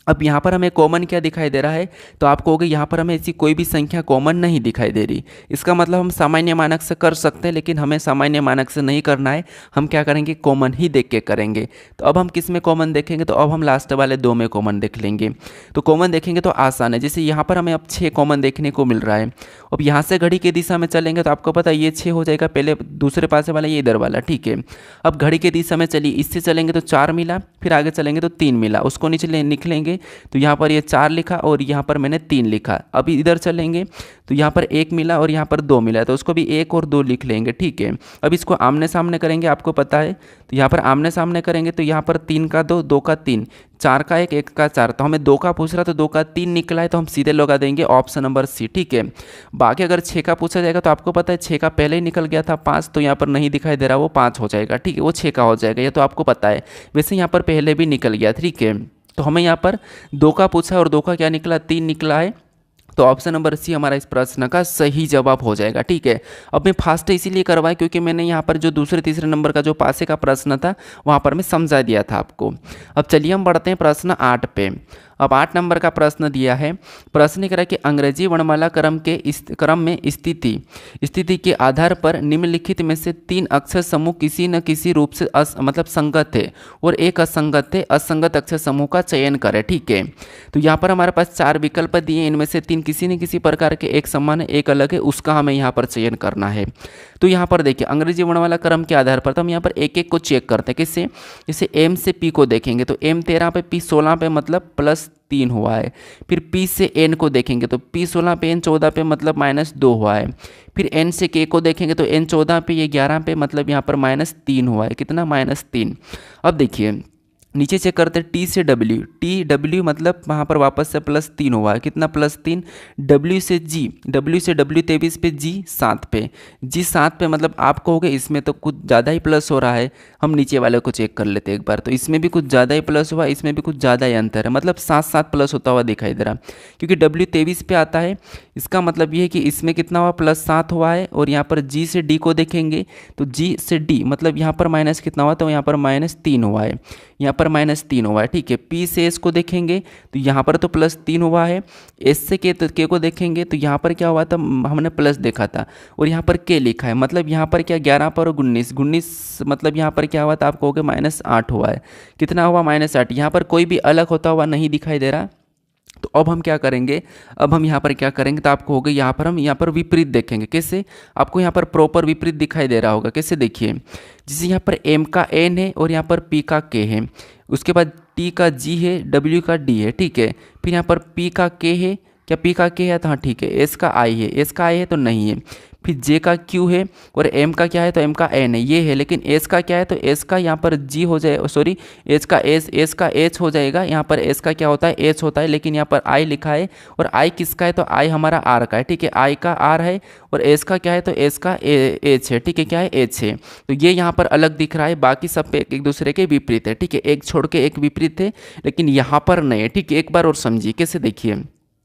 अब यहाँ पर हमें कॉमन क्या दिखाई दे रहा है, तो आप कहोगे यहाँ पर हमें ऐसी कोई भी संख्या कॉमन नहीं दिखाई दे रही, इसका मतलब हम सामान्य मानक से कर सकते हैं, लेकिन हमें सामान्य मानक से नहीं करना है, हम क्या करेंगे, कॉमन ही देख के करेंगे। तो अब हम किस में कॉमन देखेंगे, तो अब हम लास्ट वाले 2 में कॉमन देख लेंगे। तो कॉमन देखेंगे तो आसान है, जैसे यहाँ पर हमें अब 6 कॉमन देखने को मिल रहा है। अब यहाँ से घड़ी की दिशा में चलेंगे तो आपको पता है ये 6 हो जाएगा, पहले दूसरे पासे वाला ये इधर वाला। ठीक है, अब घड़ी की दिशा में चलिए, इससे चलेंगे तो 4 मिला, फिर आगे चलेंगे तो 3 मिला, उसको नीचे निकलेंगे देखेंगे तो यहाँ पर ये 4 लिखा और यहाँ पर मैंने 3 लिखा। अभी इधर चलेंगे तो यहाँ पर 1 मिला और यहाँ पर 2 मिला, तो उसको भी 1 और 2 लिख लेंगे, ठीक है। अब इसको आमने सामने करेंगे, आपको पता है, तो यहाँ पर आमने सामने करेंगे तो यहाँ पर 3 का 2, 2 का 3, 4 का 1, 1 का 4, तो हमें 2 का पूछ रहा तो 2 का 3 निकला है, तो हम सीधे लगा देंगे ऑप्शन नंबर सी, ठीक है। बाकी अगर 6 का पूछा जाएगा तो आपको पता है 6 का पहले ही निकल गया था 5, तो यहाँ पर नहीं दिखाई दे रहा, वो 5 हो जाएगा, ठीक है, वो 6 का हो जाएगा, ये तो आपको पता है। वैसे यहाँ पर पहले भी निकल गया, ठीक है। तो हमें यहाँ पर 2 का पूछा और 2 का क्या निकला, 3 निकला है, तो ऑप्शन नंबर सी हमारा इस प्रश्न का सही जवाब हो जाएगा, ठीक है। अब मैं फास्ट इसीलिए करवाया क्योंकि मैंने यहाँ पर जो दूसरे तीसरे नंबर का जो पासे का प्रश्न था वहाँ पर मैं समझा दिया था आपको। अब चलिए हम बढ़ते हैं प्रश्न 8 पे। अब 8 नंबर का प्रश्न दिया है, प्रश्न कह रहा है कि अंग्रेजी वर्णमाला क्रम में स्थिति के आधार पर निम्नलिखित में से 3 अक्षर समूह किसी न किसी रूप से मतलब संगत है और एक असंगत है, असंगत अक्षर समूह का चयन करें, ठीक है। तो यहाँ पर हमारे पास 4 विकल्प दिए हैं, इनमें से 3 किसी न किसी प्रकार के एक समान है, एक अलग है, उसका हमें यहाँ पर चयन करना है। तो यहाँ पर देखिए अंग्रेजी वर्णमाला क्रम के आधार पर तो हम यहाँ पर एक एक को चेक करते हैं, किससे, जैसे एम से पी को देखेंगे तो एम 13 पे पी 16 पे मतलब +3 हुआ है। फिर पी से एन को देखेंगे तो पी 16 पे एन 14 पे मतलब -2 हुआ है। फिर एन से के को देखेंगे तो एन 14 पे ये 11 पे मतलब यहाँ पर -3 हुआ है, कितना, -3। अब देखिए नीचे चेक करते हैं टी से डब्ल्यू, टी डब्ल्यू मतलब वहाँ पर वापस से +3 हुआ है, कितना, +3। डब्ल्यू से जी, डब्ल्यू से डब्ल्यू 23 पे, जी 7 पे, जी 7 पे मतलब आप कहोगे इसमें तो कुछ ज़्यादा ही प्लस हो रहा है। हम नीचे वाले को चेक कर लेते हैं एक बार, तो इसमें भी कुछ ज़्यादा ही प्लस हुआ, इसमें भी कुछ ज़्यादा ही अंतर है, मतलब 7 प्लस होता हुआ दिखाई दे रहा, क्योंकि डब्ल्यू 23 पे आता है, इसका मतलब ये है कि इसमें कितना हुआ, +7 हुआ है। और यहाँ पर जी से डी को देखेंगे तो जी से डी मतलब यहाँ पर माइनस कितना हुआ, तो यहाँ पर -3 हुआ है, यहाँ पर -3 हुआ है, ठीक है। पी से एस को देखेंगे तो यहाँ पर तो +3 हुआ है। एस से के को देखेंगे तो यहाँ पर क्या हुआ था, हमने प्लस देखा था और यहाँ पर के लिखा है, मतलब यहाँ पर क्या 11 पर 19 मतलब यहाँ पर क्या हुआ था, आप कहोगे -8 हुआ है, कितना हुआ, -8। यहाँ पर कोई भी अलग होता हुआ नहीं दिखाई दे रहा। तो अब हम क्या करेंगे, अब हम यहाँ पर क्या करेंगे, तो आपको होगा यहाँ पर हम यहाँ पर विपरीत देखेंगे, कैसे, आपको यहाँ पर प्रॉपर विपरीत दिखाई दे रहा होगा, कैसे देखिए, जैसे यहाँ पर एम का एन है और यहाँ पर पी का के है, उसके बाद टी का जी है, डब्ल्यू का डी है, ठीक है। फिर यहाँ पर पी का के है, क्या पी का के है, तो हाँ ठीक है। एस का आई है, एस का आई है तो नहीं है। फिर जे का क्यू है और एम का क्या है, तो एम का एन है, ये है। लेकिन एस का क्या है, तो एस का यहाँ पर जी हो जाए, सॉरी एस का एच हो जाएगा। यहाँ पर एस का क्या होता है, एच होता है, लेकिन यहाँ पर आई लिखा है और आई किसका है, तो आई हमारा आर का है, ठीक है, आई का आर है। और एस का क्या है, तो एस का एच है, ठीक है, क्या है, एच है। तो ये यहाँ पर अलग दिख रहा है, बाकी सब पे एक दूसरे के विपरीत है, ठीक है, एक छोड़ के एक विपरीत है, लेकिन यहाँ पर नहीं है, ठीक है। एक बार और समझिए, कैसे देखिए,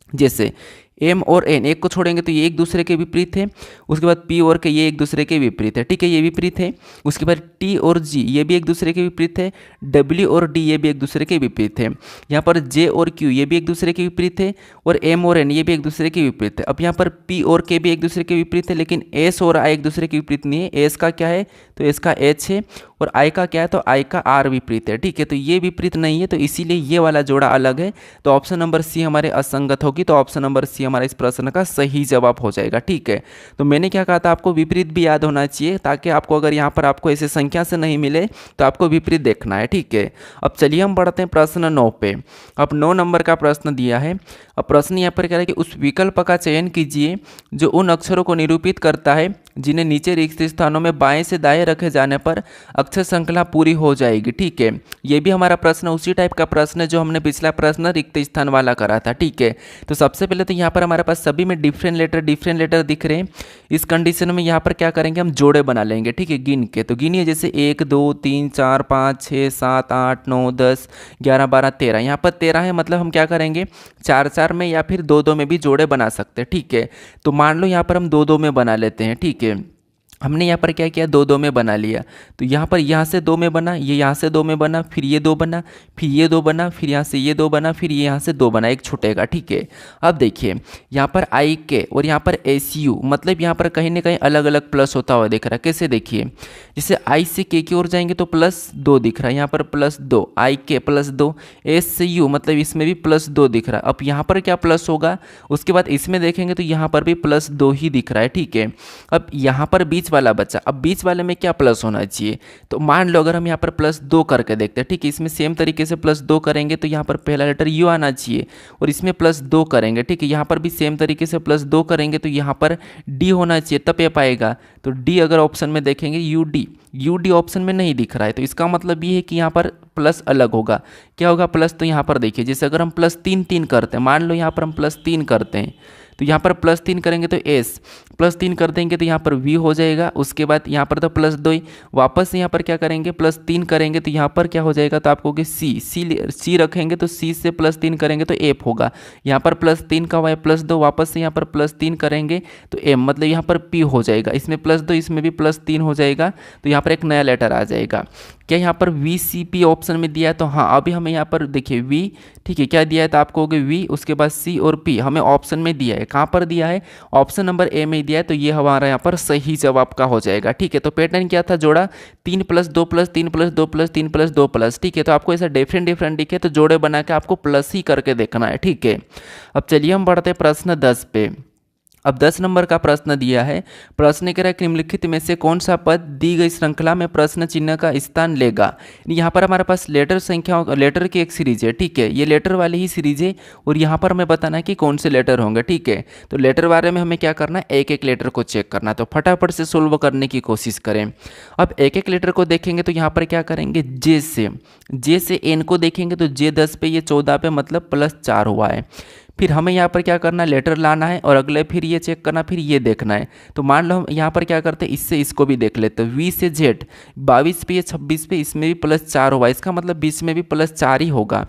जैसे एम और एन एक को छोड़ेंगे तो ये एक दूसरे के विपरीत है, उसके बाद पी और के ये एक दूसरे के विपरीत है, ठीक है, ये विपरीत है। उसके बाद टी और जी ये भी एक दूसरे के विपरीत है, डब्ल्यू और डी ये भी एक दूसरे के विपरीत है। यहाँ पर जे और क्यू ये भी एक दूसरे के विपरीत है और एम और एन ये भी एक दूसरे के विपरीत है। अब यहाँ पर पी और के भी एक दूसरे के विपरीत है, लेकिन एस और आई एक दूसरे के विपरीत नहीं है। एस का क्या है, तो एस का एच है और आई का क्या है, तो आई का आर विपरीत है, ठीक है। तो ये विपरीत नहीं है, तो इसीलिए ये वाला जोड़ा अलग है। तो ऑप्शन नंबर सी हमारे असंगत होगी, तो ऑप्शन नंबर सी हमारा इस प्रश्न का सही जवाब हो जाएगा, ठीक है। तो मैंने क्या कहा था, आपको विपरीत भी याद होना चाहिए, ताकि आपको अगर यहाँ पर आपको ऐसे संख्या से नहीं मिले तो आपको विपरीत देखना है, ठीक है। अब चलिए हम बढ़ते हैं प्रश्न 9 पे। अब 9 नंबर का प्रश्न दिया है। अब प्रश्न यहाँ पर कह रहा है कि उस विकल्प का चयन कीजिए जो उन अक्षरों को निरूपित करता है जिन्हें नीचे रिक्त स्थानों में बाएं से दाएं रखे जाने पर अक्षर श्रृंखला पूरी हो जाएगी, ठीक है। ये भी हमारा प्रश्न उसी टाइप का प्रश्न है जो हमने पिछला प्रश्न रिक्त स्थान वाला करा था, ठीक है। तो सबसे पहले तो यहाँ पर हमारे पास सभी में डिफरेंट लेटर दिख रहे हैं। इस कंडीशन में यहाँ पर क्या करेंगे, हम जोड़े बना लेंगे, ठीक है, गिन के। तो गिनिए, जैसे 1 2 3 4 5 6 7 8 9 10 11 12 13, यहाँ पर 13 है, मतलब हम क्या करेंगे, 4 में या फिर 2 में भी जोड़े बना सकते हैं, ठीक है। तो मान लो यहाँ पर हम 2 में बना लेते हैं, ठीक है। हमने यहाँ पर क्या किया, 2 में बना लिया। तो यहाँ पर यहाँ से 2 में बना, ये यहाँ से 2 में बना, फिर ये 2 बना, फिर ये 2 बना, फिर यहाँ से ये 2 बना, फिर ये यहाँ से 2 बना, एक छूटेगा, ठीक है। अब देखिए यहाँ पर आई के और यहाँ पर एस यू, मतलब यहाँ पर कहीं ना कहीं अलग अलग प्लस होता हुआ दिख रहा है। कैसे देखिए, जैसे आई से के की ओर जाएंगे तो +2 दिख रहा है, यहाँ पर +2, आई के +2, एस से यू मतलब इसमें भी +2 दिख रहा है। अब यहाँ पर क्या प्लस होगा, उसके बाद इसमें देखेंगे तो यहाँ पर भी +2 ही दिख रहा है, ठीक है। अब यहाँ पर बीच बीच वाला बचा। अब बीच वाले में क्या प्लस होना चाहिए, तो मान लो अगर हम यहाँ पर +2 करके देखते हैं, ठीक है, इसमें सेम तरीके से +2 करेंगे तो यहाँ पर पहला लेटर यू आना चाहिए, और इसमें +2 करेंगे, ठीक है, यहाँ पर भी सेम तरीके से +2 करेंगे तो यहाँ पर डी होना चाहिए, तब ये पाएगा। तो डी अगर ऑप्शन में देखेंगे यू डी ऑप्शन में नहीं दिख रहा है, तो इसका मतलब ये है कि यहाँ पर प्लस अलग होगा। क्या होगा प्लस, तो यहाँ पर देखिए जैसे अगर हम +3 करते हैं, मान लो यहाँ पर हम +3 करते हैं, तो यहाँ पर +3 करेंगे तो एस, +3 कर देंगे तो यहाँ पर वी हो जाएगा। उसके बाद यहाँ पर तो +2 ही, वापस से यहाँ पर क्या करेंगे +3 करेंगे तो यहाँ पर क्या हो जाएगा, तो आपको सी रखेंगे तो सी से +3 करेंगे तो एफ होगा। यहाँ पर +3 का हुआ है +2, वापस से यहाँ पर +3 करेंगे तो एम, मतलब यहाँ पर पी हो जाएगा। इसमें +2 इसमें भी +3 हो जाएगा, तो यहाँ पर एक नया लेटर आ जाएगा। क्या यहाँ पर वी सी पी ऑप्शन में दिया है, तो हाँ अभी हमें यहाँ पर देखिए वी, ठीक है, क्या दिया है, तो आपको होगा वी, उसके बाद सी और पी हमें ऑप्शन में दिया है। कहाँ पर दिया है, ऑप्शन नंबर ए में दिया है, तो ये हमारा यहाँ पर सही जवाब का हो जाएगा। ठीक है, तो पैटर्न क्या था, जोड़ा 3 + 2 + 3 + 2 + 3 + 2 प्लस, ठीक है, तो आपको ऐसा डिफरेंट दिखे तो जोड़े बना के आपको प्लस ही करके देखना है। ठीक है, अब चलिए हम बढ़ते हैं प्रश्न 10 पे। अब 10 नंबर का प्रश्न दिया है, प्रश्न कह रहा है कि निम्नलिखित में से कौन सा पद दी गई श्रृंखला में प्रश्न चिन्ह का स्थान लेगा। यहाँ पर हमारे पास लेटर संख्या, लेटर की एक सीरीज है, ठीक है, ये लेटर वाली ही सीरीज है, और यहाँ पर हमें बताना है कि कौन से लेटर होंगे। ठीक है, तो लेटर वाले में हमें क्या करना है, एक एक लेटर को चेक करना है, तो फटाफट से सोल्व करने की कोशिश करें। अब एक एक लेटर को देखेंगे तो यहाँ पर क्या करेंगे, जे से एन को देखेंगे तो J10 पे, ये 14 पे, मतलब +4 हुआ है। फिर हमें यहाँ पर क्या करना है, लेटर लाना है, और अगले फिर ये चेक करना, फिर ये देखना है। तो मान लो हम यहाँ पर क्या करते हैं, इससे इसको भी देख लेते हैं। वी से जेड 22 पे, ये 26 पे, इसमें भी +4 हुआ, इसका मतलब बीच में भी +4 ही होगा।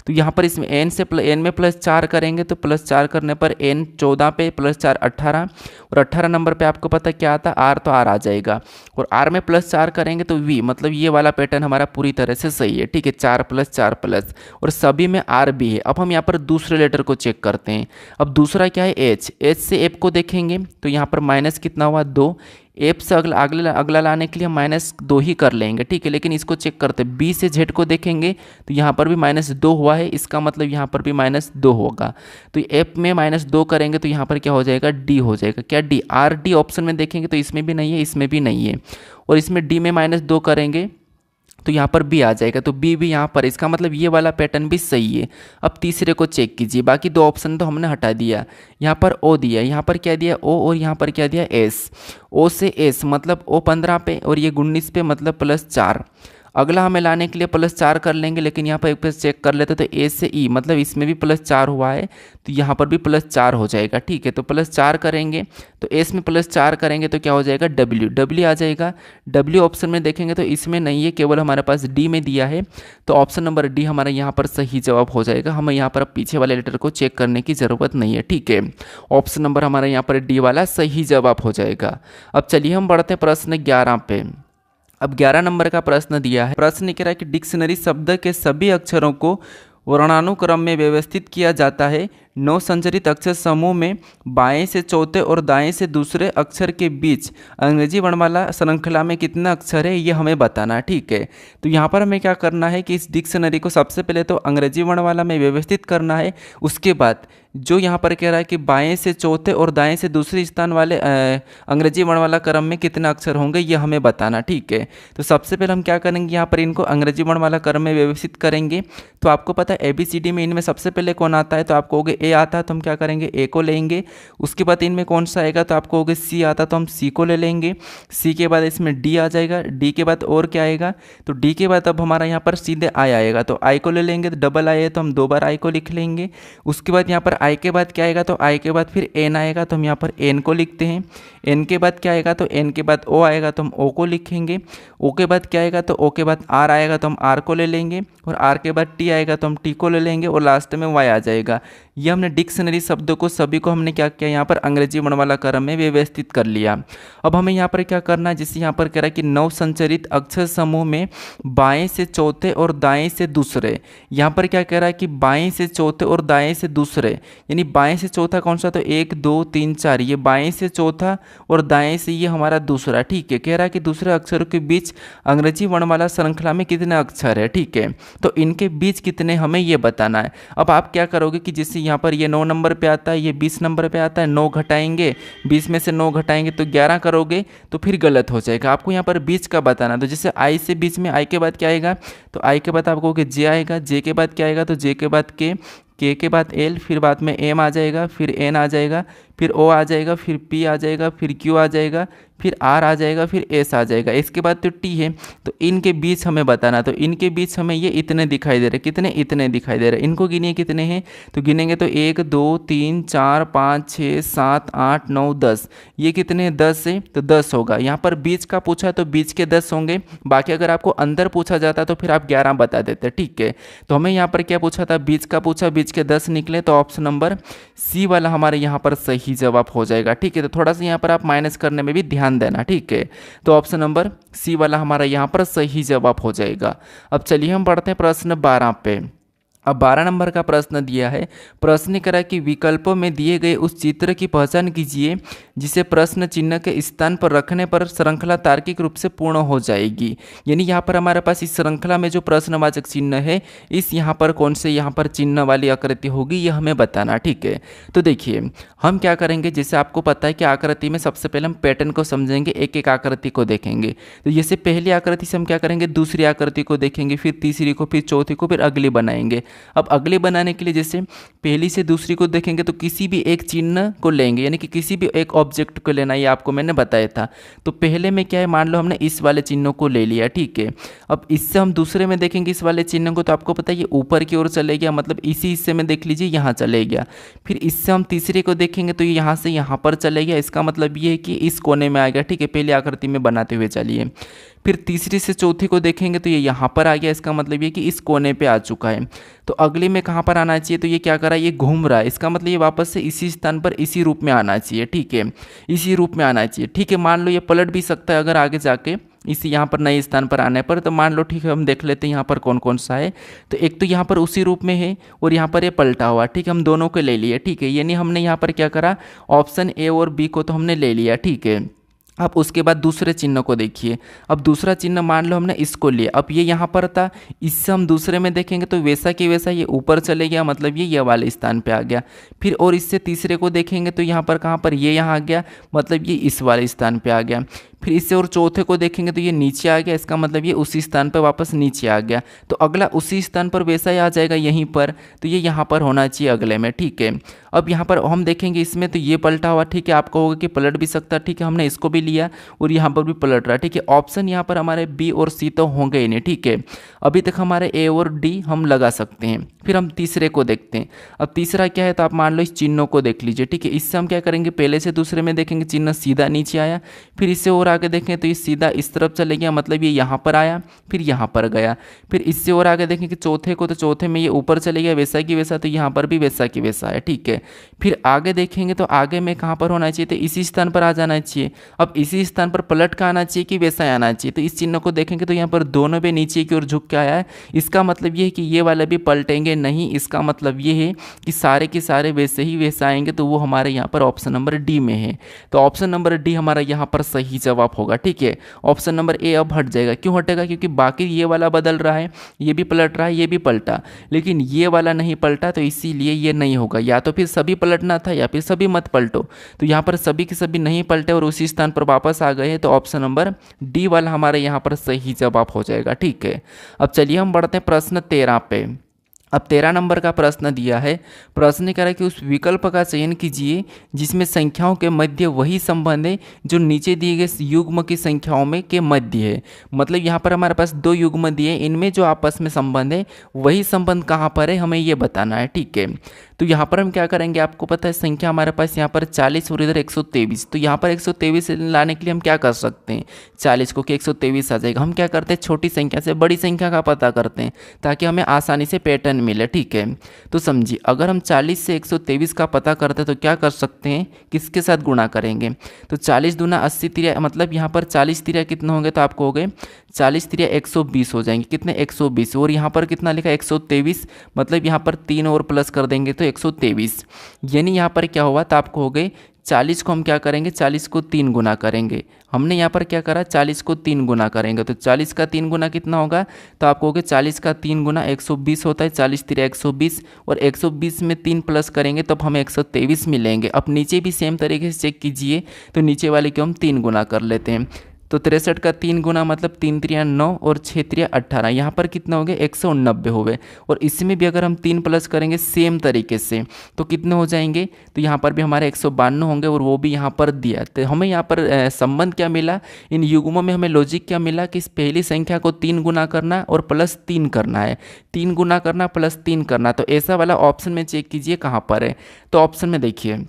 तो यहाँ पर इसमें एन में +4 करेंगे तो +4 करने पर एन 14 पे, +4 18, और 18 नंबर पे आपको पता क्या आता है, आर, तो आर आ जाएगा। और आर में +4 करेंगे तो वी, मतलब ये वाला पैटर्न हमारा पूरी तरह से सही है। ठीक है, 4 + 4 प्लस, और सभी में आर भी है। अब हम यहाँ पर दूसरे लेटर को चेक करते हैं। अब दूसरा क्या है, एच से एफ को देखेंगे तो यहाँ पर माइनस कितना हुआ, 2। एफ से अगला लाने के लिए हम -2 ही कर लेंगे। ठीक है, लेकिन इसको चेक करते हैं। बी से जेड को देखेंगे तो यहाँ पर भी -2 हुआ है, इसका मतलब यहाँ पर भी -2 होगा। तो एफ में -2 करेंगे तो यहाँ पर क्या हो जाएगा, डी हो जाएगा। क्या डी, आर डी ऑप्शन में देखेंगे तो इसमें भी नहीं है, इसमें भी नहीं है, और इसमें डी में -2 करेंगे तो यहाँ पर बी आ जाएगा, तो बी भी यहाँ पर, इसका मतलब ये वाला पैटर्न भी सही है। अब तीसरे को चेक कीजिए, बाकी 2 ऑप्शन तो हमने हटा दिया। यहाँ पर ओ दिया, यहाँ पर क्या दिया, ओ, और यहाँ पर क्या दिया, एस। ओ से एस मतलब ओ 15 पे, और ये 19 पे, मतलब +4। अगला हमें लाने के लिए +4 कर लेंगे, लेकिन यहाँ पर एक बार चेक कर लेते तो ए से ई, मतलब इसमें भी +4 हुआ है, तो यहाँ पर भी +4 हो जाएगा। ठीक है, तो +4 करेंगे तो एस में +4 करेंगे तो क्या हो जाएगा, डब्ल्यू आ जाएगा। डब्ल्यू ऑप्शन में देखेंगे तो इसमें नहीं है, केवल हमारे पास डी में दिया है, तो ऑप्शन नंबर डी हमारा यहाँ पर सही जवाब हो जाएगा। हमें यहाँ पर पीछे वाले लेटर को चेक करने की ज़रूरत नहीं है। ठीक है, ऑप्शन नंबर हमारा यहाँ पर डी वाला सही जवाब हो जाएगा। अब चलिए हम बढ़ते हैं प्रश्न 11 पे। अब 11 नंबर का प्रश्न दिया है, प्रश्न कह रहा है कि डिक्शनरी शब्द के सभी अक्षरों को वर्णानुक्रम में व्यवस्थित किया जाता है। 9 संचरित अक्षर समूह में बाएं से चौथे और दाएं से दूसरे अक्षर के बीच अंग्रेजी वर्णमाला श्रृंखला में कितना अक्षर है, ये हमें बताना है। ठीक है, तो यहाँ पर हमें क्या करना है कि इस डिक्शनरी को सबसे पहले तो अंग्रेजी वर्णमाला में व्यवस्थित करना है। उसके बाद जो यहाँ पर कह रहा है कि बाएं से चौथे और दाएं से दूसरे स्थान वाले अंग्रेजी वर्णमाला क्रम में कितने अक्षर होंगे, ये हमें बताना। ठीक है, तो सबसे पहले हम क्या करेंगे, यहाँ पर इनको अंग्रेजी वर्णमाला क्रम में व्यवस्थित करेंगे। तो आपको पता है ABCD में इनमें सबसे पहले कौन आता है, तो आपको होगा ए आता है, तो हम क्या करेंगे, ए को लेंगे। उसके बाद इनमें कौन सा आएगा, तो आपको होगा सी आता, तो हम सी को ले लेंगे। सी के बाद इसमें डी आ जाएगा, डी के बाद और क्या आएगा, तो डी के बाद अब हमारा यहाँ पर सीधे आई आएगा, तो आई को ले लेंगे। तो डबल आई है तो हम 2 बार आई को लिख लेंगे। उसके बाद यहाँ पर आई के बाद क्या आएगा, तो आई के बाद फिर एन आएगा, तो हम यहाँ पर एन को लिखते हैं। एन के बाद क्या आएगा, तो एन के बाद ओ आएगा, तो हम ओ को लिखेंगे। ओ के बाद क्या आएगा, तो ओ के बाद आर आएगा, तो हम आर को ले लेंगे। और आर के बाद टी आएगा, तो हम टी को ले लेंगे, और लास्ट में वाई आ जाएगा। ये हमने डिक्शनरी शब्दों को सभी को हमने क्या किया, यहाँ पर अंग्रेजी वर्णमाला क्रम में व्यवस्थित कर लिया। अब हमें यहाँ पर क्या करना है, जैसे यहाँ पर कह रहा है कि 9 संचरित अक्षर समूह में बाएं से चौथे और दाएं से दूसरे। यहाँ पर क्या कह रहा है कि बाएं से चौथे और दाएं से दूसरे, यानी बाएं से चौथा कौन सा, तो 1 2 3 4, ये बाएं से चौथा और दाएं से ये हमारा दूसरा। ठीक है, कह रहा है कि दूसरे अक्षरों के बीच अंग्रेजी वर्णमाला श्रृंखला में कितने अक्षर है। ठीक है, तो इनके बीच कितने हमें ये बताना है। अब आप क्या करोगे कि जैसे यहाँ पर ये 9 नंबर पे आता है, ये 20 नंबर पे आता है, 9 घटाएंगे, 20 में से 9 घटाएंगे तो 11 करोगे तो फिर गलत हो जाएगा। आपको यहाँ पर बीच का बताना, तो जैसे आई से बीच में आई के बाद क्या आएगा, तो आई के बाद आपको जे आएगा, जे के बाद क्या आएगा, तो जे के बाद के बाद एल, फिर बाद में एम आ जाएगा, फिर एन आ जाएगा, फिर ओ आ जाएगा, फिर पी आ जाएगा, फिर क्यू आ जाएगा, फिर आर आ जाएगा, फिर एस आ जाएगा। इसके बाद तो टी है, तो इनके बीच हमें बताना, तो इनके बीच हमें ये इतने दिखाई दे रहे, कितने, इतने दिखाई दे रहे। इनको गिनिए कितने हैं, तो गिनेंगे तो 1 2 3 4 5 6 7 8 9 10, ये कितने हैं, 10 है, तो 10 होगा। यहाँ पर बीच का पूछा तो बीच के 10 होंगे, बाकी अगर आपको अंदर पूछा जाता तो फिर आप 11 बता देते, ठीक है। तो हमें यहाँ पर क्या पूछा था, बीच का पूछा, बीच के 10 निकले, तो ऑप्शन नंबर सी वाला हमारे यहाँ पर सही जवाब हो जाएगा, ठीक है। तो थोड़ा सा यहाँ पर आप माइनस करने में भी ध्यान देना, ठीक है। तो ऑप्शन नंबर सी वाला हमारा यहाँ पर सही जवाब हो जाएगा। अब चलिए हम बढ़ते हैं प्रश्न 12 पे। अब 12 नंबर का प्रश्न दिया है, प्रश्न करा कि विकल्पों में दिए गए उस चित्र की पहचान कीजिए जिसे प्रश्न चिन्ह के स्थान पर रखने पर श्रृंखला तार्किक रूप से पूर्ण हो जाएगी। यानी यहाँ पर हमारे पास इस श्रृंखला में जो प्रश्नवाचक चिन्ह है, इस यहाँ पर कौन से यहाँ पर चिन्ह वाली आकृति होगी, ये हमें बताना, ठीक है। तो देखिए हम क्या करेंगे, जैसे आपको पता है कि आकृति में सबसे पहले हम पैटर्न को समझेंगे, एक एक आकृति को देखेंगे। तो जैसे पहली आकृति से हम क्या करेंगे, दूसरी आकृति को देखेंगे, फिर तीसरी को, फिर चौथी को, फिर अगली बनाएंगे। अब अगले बनाने के लिए जैसे पहली से दूसरी को देखेंगे तो किसी भी एक चिन्ह को लेंगे, यानी कि किसी भी एक ऑब्जेक्ट को लेना, ये आपको मैंने बताया था। तो पहले में क्या है, मान लो हमने इस वाले चिन्ह को ले लिया, ठीक है। अब इससे हम दूसरे में देखेंगे इस वाले चिन्ह को, तो आपको पता है ये ऊपर की ओर चले गया, मतलब इसी हिस्से में देख लीजिए यहाँ चले गया। फिर इससे हम तीसरे को देखेंगे तो ये यहाँ से यहाँ पर चले गया, इसका मतलब ये है कि इस कोने में आ गया, ठीक है। पहली आकृति में बनाते हुए चलिए, फिर तीसरी से चौथी को देखेंगे तो ये यहाँ पर आ गया, इसका मतलब ये कि इस कोने पे आ चुका है। तो अगले में कहाँ पर आना चाहिए, तो ये क्या कर रहा है, ये घूम रहा है, इसका मतलब ये वापस से इसी स्थान पर इसी रूप में आना चाहिए, ठीक है। इसी रूप में आना चाहिए, ठीक है। मान लो ये पलट भी सकता है अगर आगे जाके इसी यहाँ पर नए स्थान पर आने पर, तो मान लो ठीक है, हम देख लेते हैं यहाँ पर कौन कौन सा है। तो एक तो यहाँ पर उसी रूप में है और यहाँ पर ये पलटा हुआ, ठीक है। हम दोनों को ले लिए, ठीक है। यानी हमने यहाँ पर क्या करा, ऑप्शन ए और बी को तो हमने ले लिया, ठीक है। अब उसके बाद दूसरे चिन्ह को देखिए। अब दूसरा चिन्ह मान लो हमने इसको लिया, अब ये यहाँ पर था, इससे हम दूसरे में देखेंगे तो वैसा कि वैसा ये ऊपर चले गया, मतलब ये वाले स्थान पे आ गया। फिर और इससे तीसरे को देखेंगे तो यहाँ पर कहाँ पर, ये यहाँ आ गया, मतलब ये इस वाले स्थान पे आ गया। फिर इससे और चौथे को देखेंगे तो ये नीचे आ गया, इसका मतलब ये उसी स्थान पर वापस नीचे आ गया। तो अगला उसी स्थान पर वैसा ही आ जाएगा यहीं पर, तो ये यहाँ पर होना चाहिए अगले में, ठीक है। अब यहाँ पर हम देखेंगे इसमें तो ये पलटा हुआ, ठीक है। आपको होगा कि पलट भी सकता है, ठीक है। हमने इसको भी लिया और यहाँ पर भी पलट रहा, ठीक है। ऑप्शन यहाँ पर हमारे बी और सी तो होंगे ही नहीं, ठीक है। अभी तक हमारे ए और डी हम लगा सकते हैं। फिर हम तीसरे को देखते हैं। अब तीसरा क्या है, तो आप मान लो इस चिन्हों को देख लीजिए, ठीक है। इससे हम क्या करेंगे, पहले से दूसरे में देखेंगे चिन्ह सीधा नीचे आया, फिर इससे और आगे देखें तो ये सीधा इस तरफ चले गया, मतलब ये यहाँ पर आया, फिर यहाँ पर गया। फिर इससे और आगे देखें कि चौथे को, तो चौथे में ये ऊपर चले गया, वैसा की वैसा, तो यहाँ पर भी वैसा की वैसा है, ठीक है। फिर आगे देखेंगे तो आगे में कहाँ पर होना चाहिए, तो इसी स्थान पर आ जाना चाहिए। अब इसी स्थान पर पलट का आना चाहिए कि वैसा आना चाहिए, तो इस चिन्ह को देखेंगे तो यहाँ पर दोनों पे नीचे की ओर झुक के आया है। इसका मतलब ये है कि ये वाले भी पलटेंगे नहीं, इसका मतलब ये है कि सारे के सारे वैसे ही वैसे आएंगे, तो वो हमारे यहाँ पर ऑप्शन नंबर डी में है। तो ऑप्शन नंबर डी हमारा यहाँ पर सही जवाब होगा, ठीक है। ऑप्शन नंबर ए अब हट जाएगा, क्यों हटेगा, क्योंकि बाकी ये वाला बदल रहा है, ये भी पलट रहा है, ये भी पलटा, लेकिन ये वाला नहीं पलटा, तो इसीलिए ये नहीं होगा। या तो फिर सभी पलटना था या फिर सभी मत पलटो, तो यहाँ पर सभी के सभी नहीं पलटे और उसी स्थान पर वापस आ गए हैं, तो ऑप्शन नंबर डी वाला हमारे यहाँ पर सही जवाब हो जाएगा, ठीक है। अब चलिए हम बढ़ते हैं प्रश्न 13 पे। अब 13 नंबर का प्रश्न दिया है, प्रश्न कह रहा है कि उस विकल्प का चयन कीजिए जिसमें संख्याओं के मध्य वही संबंध है जो नीचे दिए गए युग्म की संख्याओं में के मध्य है। मतलब यहाँ पर हमारे पास 2 युग्म दिए, इनमें जो आपस में संबंध है वही संबंध कहाँ पर है, हमें ये बताना है, ठीक है। तो यहाँ पर हम क्या करेंगे, आपको पता है संख्या हमारे पास यहाँ पर 40 और इधर 123, तो यहाँ पर 123 लाने के लिए हम क्या कर सकते हैं, 40 को कि 123 आ जाएगा। हम क्या करते हैं, छोटी संख्या से बड़ी संख्या का पता करते हैं ताकि हमें आसानी से पैटर्न मिले, ठीक है। तो समझिए अगर हम 40 से 123 का पता करते हैं तो क्या कर सकते हैं, किसके साथ गुणा करेंगे, तो 40 दूना 80 तिरिया, मतलब यहाँ पर 40 तिरिया कितने होंगे, तो आपको हो गए 40 3 120 हो जाएंगे, कितने 120, और यहाँ पर कितना लिखा 123, मतलब यहाँ पर 3 और प्लस कर देंगे तो 123, यानी यहाँ पर क्या हुआ, तो आपको हो गए 40 को हम क्या करेंगे, 40 को 3 गुना करेंगे। हमने यहाँ पर क्या करा, 40 को 3 गुना करेंगे, तो 40 का 3 गुना कितना होगा, तो आपको हो गया 40 का 3 गुना 120 होता है, 40 3 120, और 120 में 3 प्लस करेंगे तब हमें 123 मिलेंगे। अब नीचे भी सेम तरीके से चेक कीजिए, तो नीचे वाले को हम 3 गुना कर लेते हैं, तो 63 का 3 गुना मतलब 3 3 9 और 6 3 18, यहाँ पर कितना हो गया 190 हो गए। और इसमें भी अगर हम 3 प्लस करेंगे सेम तरीके से तो कितने हो जाएंगे, तो यहाँ पर भी हमारे 192 होंगे, और वो भी यहाँ पर दिया। तो हमें यहाँ पर संबंध क्या मिला, इन युग्मों में हमें लॉजिक क्या मिला कि इस पहली संख्या को 3 गुना करना और प्लस 3 करना है, 3 गुना करना प्लस 3 करना। तो ऐसा वाला ऑप्शन में चेक कीजिए कहाँ पर है, तो ऑप्शन में देखिए,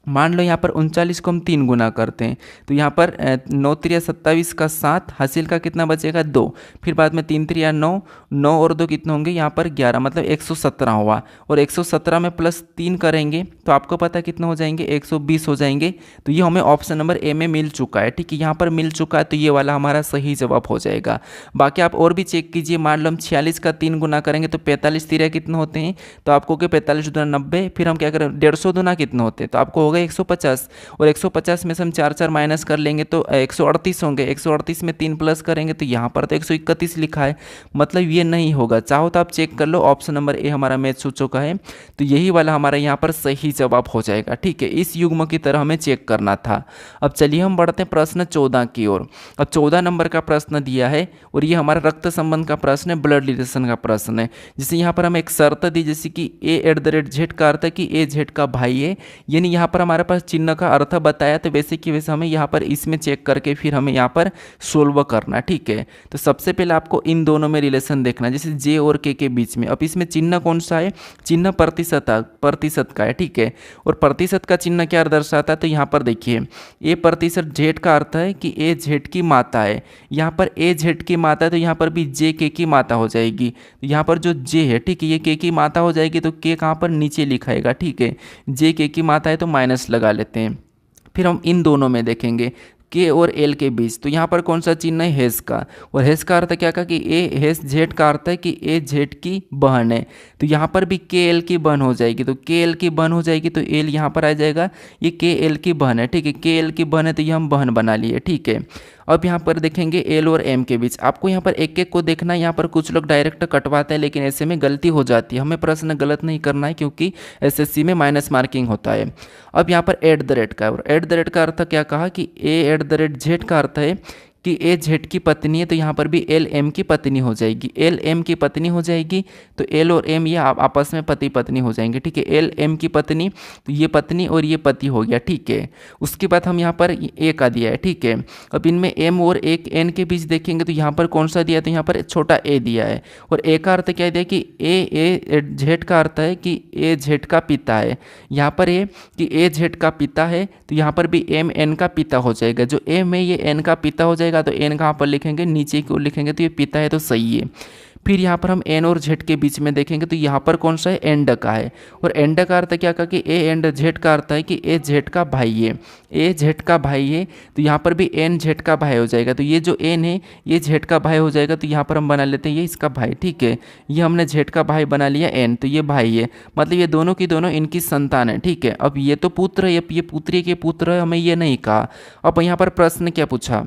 मान लो यहाँ पर 39 को हम 3 गुना करते हैं, तो यहाँ पर 9 3 27 का 7, हासिल का कितना बचेगा 2, फिर बाद में 3 3 9, 9 और 2 कितने होंगे, यहाँ पर 11, मतलब 117 हुआ, और 117 में प्लस 3 करेंगे तो आपको पता कितना हो जाएंगे 120 हो जाएंगे। तो ये हमें ऑप्शन नंबर ए में मिल चुका है, ठीक है, यहाँ पर मिल चुका है, तो ये वाला हमारा सही जवाब हो जाएगा। बाकी आप और भी चेक कीजिए, मान लो हम 46 का 3 गुना करेंगे तो 45 3 कितने होते हैं, तो आपको क्या 45 दूना 90, फिर हम क्या करें 150 दूना कितने होते हैं, तो आपको होगा 150, और 150 में से हम 4 4 माइनस कर लेंगे तो 138 होंगे, 138 में 3 प्लस करेंगे तो यहाँ पर तो 131 लिखा है, मतलब ये नहीं होगा। चाहो तो आप चेक कर लो, ऑप्शन नंबर ए हमारा मैच हो चुका है, तो यही वाला हमारा यहाँ पर सही जवाब हो जाएगा, ठीक है। इस युग्म की तरह हमें चेक करना था। अब चलिए हम बढ़ते हैं प्रश्न 14 की ओर। अब 14 नंबर का प्रश्न दिया है, और ये हमारा रक्त संबंध का प्रश्न है, ब्लड रिलेशन का प्रश्न है। जैसे यहाँ पर हमें एक शर्त दी, जैसे कि a@z का अर्थ है कि a z का भाई है, यानी यहाँ पर हमारे पास चिन्ह का अर्थ बताया, तो वैसे कि वैसे हमें यहाँ पर इसमें चेक करके फिर हमें यहाँ पर सोल्व करना, ठीक है। तो सबसे पहले आपको इन दोनों में रिलेशन देखना, जैसे जे और के बीच में। अब इसमें चिन्ह कौन सा है, चिन्ह प्रतिशत का है, ठीक है। और प्रतिशत का चिन्ह क्या दर्शाता है, तो यहाँ पर देखिए a% जेड का अर्थ है कि ए जेड की माता है, यहाँ पर ए जेड की माता है, तो यहाँ पर भी जे के की माता हो जाएगी। तो यहाँ पर जो जे है, ठीक है, ये के की माता हो जाएगी, तो के कहाँ पर नीचे लिखाएगा, ठीक है। जे के की माता है तो माइनस लगा लेते हैं। फिर हम इन दोनों में देखेंगे के और एल के बीच, तो यहाँ पर कौन सा चिन्ह है, हेस का, और हेस का अर्थ क्या का कि ए हेस जेड का अर्थ है कि ए जेड की बहन है, तो यहाँ पर भी के एल की बहन हो जाएगी, तो के एल की बहन हो जाएगी, तो एल यहाँ पर आ जाएगा, ये के एल की बहन है, ठीक है, के एल की बहन है, तो ये हम बहन बना लिए, ठीक है। अब यहाँ पर देखेंगे एल और एम के बीच, आपको यहाँ पर एक एक को देखना है। यहाँ पर कुछ लोग डायरेक्ट कटवाते हैं, लेकिन ऐसे में गलती हो जाती है, हमें प्रश्न गलत नहीं करना है, क्योंकि एसएससी में माइनस मार्किंग होता है। अब यहाँ पर @ का, और @ का अर्थ क्या कहा कि a@z का अर्थ है कि ए जेड की पत्नी है, तो यहाँ पर भी एल एम की पत्नी हो जाएगी, एल एम की पत्नी हो जाएगी, तो एल और एम ये आपस में पति पत्नी हो जाएंगे, ठीक है। एल एम की पत्नी, तो ये पत्नी और ये पति हो गया, ठीक है। उसके बाद हम यहाँ पर ए का दिया है, ठीक है। अब इनमें एम और एक एन के बीच देखेंगे, तो यहाँ पर कौन सा दिया, तो यहाँ पर छोटा ए दिया है, और ए का अर्थ क्या दिया कि ए जेड का अर्थ है कि ए जेड का पिता है, यहाँ पर ए कि ए जेड का पिता है, तो यहाँ पर भी एम एन का पिता हो जाएगा, जो एम है ये एन का पिता हो जाएगा, तो एन कहाँ पर लिखेंगे, नीचे की ओर लिखेंगे, तो ये पिता है, तो सही है। फिर यहाँ पर हम एन और जेड के बीच में देखेंगे, तो यहाँ पर कौन सा है, एंड का है, और एंड का अर्थ क्या कहा कि ए एंड जेड का अर्थ है कि ए जेड का भाई है, ए जेड का भाई है, तो यहाँ पर भी एन जेड का भाई हो जाएगा, तो ये जो एन है ये जेड का भाई हो जाएगा, तो यहाँ पर हम बना लेते हैं ये इसका भाई, ठीक है। ये हमने जेड का भाई बना लिया एन, तो ये भाई है, मतलब ये दोनों की दोनों इनकी संतान है, ठीक है। अब ये तो पुत्र है, ये पुत्री के पुत्र है, हमें ये नहीं कहा। अब यहाँ पर प्रश्न क्या पूछा,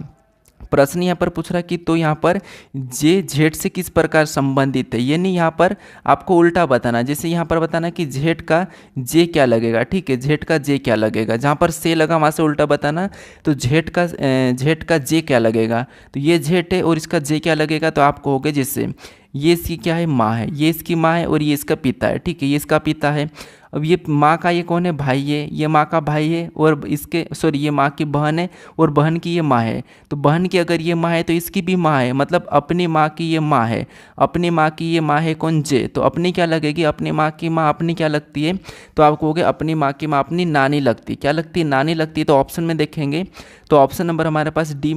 प्रश्न यहाँ पर पूछ रहा कि तो यहाँ पर जे जेड से किस प्रकार संबंधित है, यानी यहाँ पर आपको उल्टा बताना, जैसे यहाँ पर बताना कि जेड का जे क्या लगेगा, ठीक है, जेड का जे क्या लगेगा, जहाँ पर से लगा वहाँ से उल्टा बताना, तो जेड का जे क्या लगेगा, तो ये जेड है और इसका जे क्या लगेगा, तो आपको हो गया जैसे ये इसकी क्या है, माँ है, ये इसकी माँ है, और ये इसका पिता है, ठीक है, ये इसका पिता है। अब ये माँ का ये कौन है, भाई है, ये माँ का भाई है, और इसके सॉरी ये माँ की बहन है, और बहन की ये माँ है, तो बहन की अगर ये माँ है तो इसकी भी माँ है, मतलब अपनी माँ की ये माँ है, अपनी माँ की ये माँ है कौन, जे, तो अपनी क्या लगेगी, अपनी माँ की माँ अपनी क्या लगती है, तो आपको हो गया अपनी माँ की माँ अपनी नानी लगती, क्या लगती है, नानी लगती है। तो ऑप्शन में देखेंगे तो ऑप्शन नंबर हमारे पास बी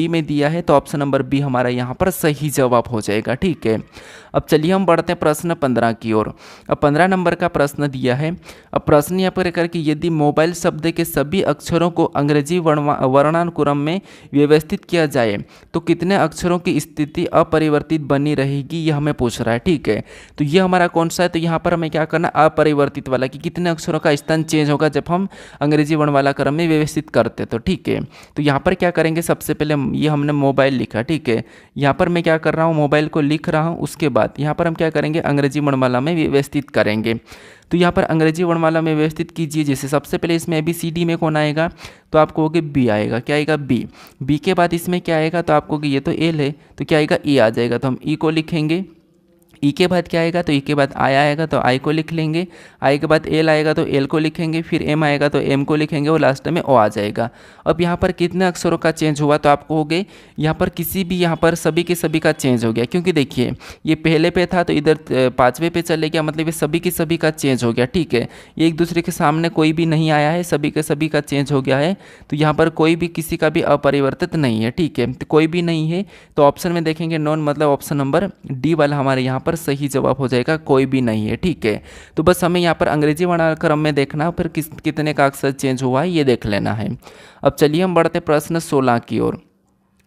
में दिया है, तो ऑप्शन नंबर बी हमारा यहाँ पर सही जवाब हो जाएगा, ठीक है। अब चलिए हम बढ़ते हैं प्रश्न 15 की ओर। अब 15 नंबर का प्रश्न दिया है, है। अब प्रश्न यहाँ पर है कि यदि मोबाइल शब्द के सभी अक्षरों को अंग्रेजी वर्णानुक्रम में व्यवस्थित किया जाए तो कितने अक्षरों की स्थिति अपरिवर्तित बनी रहेगी, ये हमें पूछ रहा है। ठीक है, तो ये हमारा कौन सा है, तो यहाँ पर हमें क्या करना, अपरिवर्तित वाला, कि कितने अक्षरों का स्थान चेंज होगा जब हम अंग्रेजी वर्णमाला क्रम में व्यवस्थित करते। तो ठीक है, तो यहाँ पर क्या करेंगे, सबसे पहले ये हमने मोबाइल लिखा। ठीक है, यहाँ पर मैं क्या कर रहा हूँ, मोबाइल को लिख रहा हूँ। उसके बाद यहाँ पर हम क्या करेंगे, अंग्रेजी वर्णमाला में व्यवस्थित करेंगे। तो यहाँ पर अंग्रेजी वर्णमाला में व्यवस्थित कीजिए। जैसे सबसे पहले इसमें ABCD में कौन आएगा, तो आप कहोगे बी आएगा। क्या आएगा, बी। बी के बाद इसमें क्या आएगा, तो आप कहोगे ये तो एल है, तो क्या आएगा, ई आ जाएगा, तो हम ई को लिखेंगे। ई के बाद क्या आएगा, तो ई के बाद आई आएगा, तो आई को लिख लेंगे। आई के बाद एल आएगा, तो एल को लिखेंगे। फिर एम आएगा, तो एम को लिखेंगे, और लास्ट में ओ आ जाएगा। अब यहाँ पर कितने अक्षरों का चेंज हुआ, तो आप कहोगे यहाँ पर किसी भी, यहाँ पर सभी के सभी का चेंज हो गया, क्योंकि देखिए ये पहले पे था तो इधर 5वें पे चले गया, मतलब ये सभी के सभी का चेंज हो गया। ठीक है, ये एक दूसरे के सामने कोई भी नहीं आया है, सभी के सभी का चेंज हो गया है। तो यहाँ पर कोई भी किसी का भी अपरिवर्तित नहीं है। ठीक है, तो कोई भी नहीं है, तो ऑप्शन में देखेंगे नॉन, मतलब ऑप्शन नंबर डी वाला हमारे यहाँ पर सही जवाब हो जाएगा, कोई भी नहीं है। ठीक है, तो बस हमें यहाँ पर अंग्रेजी वर्णानुक्रम में देखना, फिर कितने का अक्षर चेंज हुआ है ये देख लेना है। अब चलिए हम बढ़ते प्रश्न 16 की ओर।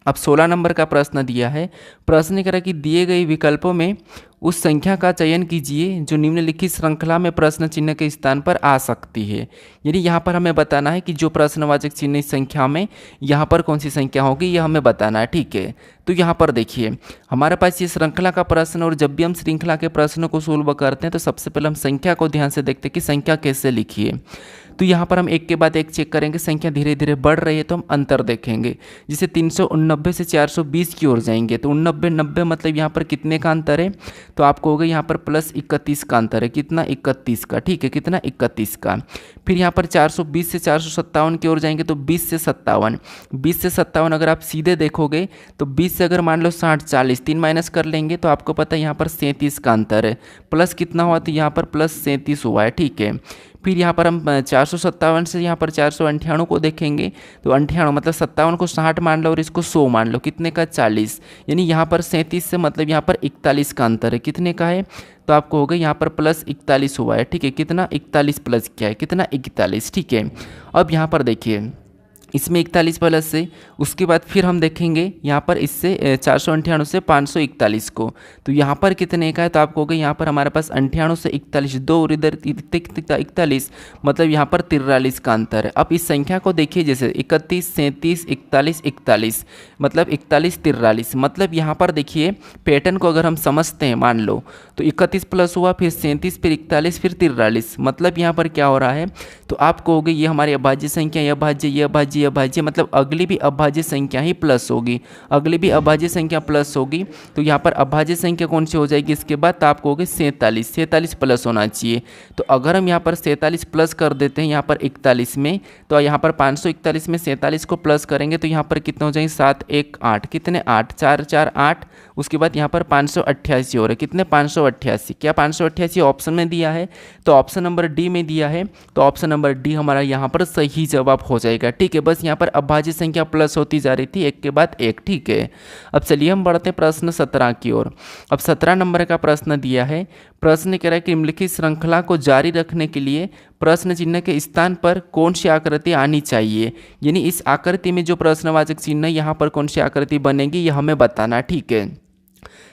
अब 16 नंबर का प्रश्न दिया है। प्रश्न कह रहा है कि दिए गए विकल्पों में उस संख्या का चयन कीजिए जो निम्नलिखित श्रृंखला में प्रश्न चिन्ह के स्थान पर आ सकती है। यानी यहाँ पर हमें बताना है कि जो प्रश्नवाचक चिन्ह इस संख्या में यहाँ पर कौन सी संख्या होगी, यह हमें बताना है। ठीक है, तो यहाँ पर देखिए हमारे पास ये श्रृंखला का प्रश्न, और जब भी हम श्रृंखला के प्रश्नों को सोल्व करते हैं तो सबसे पहले हम संख्या को ध्यान से देखते हैं कि संख्या कैसे लिखिए। तो यहाँ पर हम एक के बाद एक चेक करेंगे, संख्या धीरे धीरे बढ़ रही है तो हम अंतर देखेंगे। जैसे 389 से 420 की ओर जाएंगे तो 89 90 मतलब यहाँ पर कितने का अंतर है, तो आपको होगा यहाँ पर प्लस 31 का अंतर है। कितना, 31 का। ठीक है, कितना, 31 का। फिर यहाँ पर 420 से 457 की ओर जाएंगे तो 20 से 57, 20 से 57 अगर आप सीधे देखोगे तो 20 से अगर मान लो 60 40 3 माइनस कर लेंगे तो आपको पता है यहाँ पर 37 का अंतर है। प्लस कितना हुआ, तो यहाँ पर प्लस 37 हुआ है। ठीक है, फिर यहाँ पर हम 457 से यहाँ पर 498 को देखेंगे तो 98 मतलब 57 को 60 मान लो और इसको 100 मान लो, कितने का, 40। यानी यहाँ पर 37 से मतलब यहाँ पर 41 का अंतर है। कितने का है, तो आपको होगा यहाँ पर प्लस 41 हुआ है। ठीक है, कितना, 41 प्लस क्या है, कितना, 41। ठीक है, अब यहाँ पर देखिए इसमें 41 प्लस से, उसके बाद फिर हम देखेंगे यहाँ पर इससे 498 से 541 को, तो यहाँ पर कितने का है, तो आपको होगा यहाँ पर हमारे पास 98 से 41 दो और इधर 41 मतलब यहाँ पर 43 का अंतर है। अब इस संख्या को देखिए, जैसे 31 37 41 41 मतलब 41 43, मतलब यहाँ पर देखिए पैटर्न को अगर हम समझते हैं, मान लो तो 31 प्लस हुआ, फिर 37 फिर 41 फिर 43, मतलब यहाँ पर क्या हो रहा है, तो आपको होगी ये हमारी अभाज्य संख्या, यह अभाज्य, यह अभाज्य, यह अभाज्य, मतलब अगली भी अभाज्य संख्या ही प्लस होगी, अगली भी अभाज्य संख्या प्लस होगी। तो यहाँ पर अभाज्य संख्या कौन सी हो जाएगी इसके बाद, तो आपको होगी 47, 47 प्लस होना चाहिए। तो अगर हम यहाँ पर 47 प्लस कर देते हैं यहाँ पर 41 में, तो यहाँ पर 541 में 47 को प्लस करेंगे तो यहाँ पर कितने हो जाएंगे, 7 1 8, कितने 8 4 4 8, उसके बाद यहाँ पर 588 हो रहे, कितने 588। क्या 588 ऑप्शन में दिया है, तो ऑप्शन नंबर डी में दिया है, तो ऑप्शन नंबर डी हमारा यहाँ पर सही जवाब हो जाएगा। ठीक है, बस यहाँ पर अभाज्य संख्या प्लस होती जा रही थी एक के बाद एक। ठीक है, अब चलिए हम बढ़ते हैं प्रश्न 17 की ओर। अब 17 नंबर का प्रश्न दिया है। प्रश्न कह रहा है कि निम्नलिखित श्रृंखला को जारी रखने के लिए प्रश्न चिन्ह के स्थान पर कौन सी आकृति आनी चाहिए, यानी इस आकृति में जो प्रश्नवाचक चिन्ह यहाँ पर कौन सी आकृति बनेगी यह हमें बताना। ठीक है,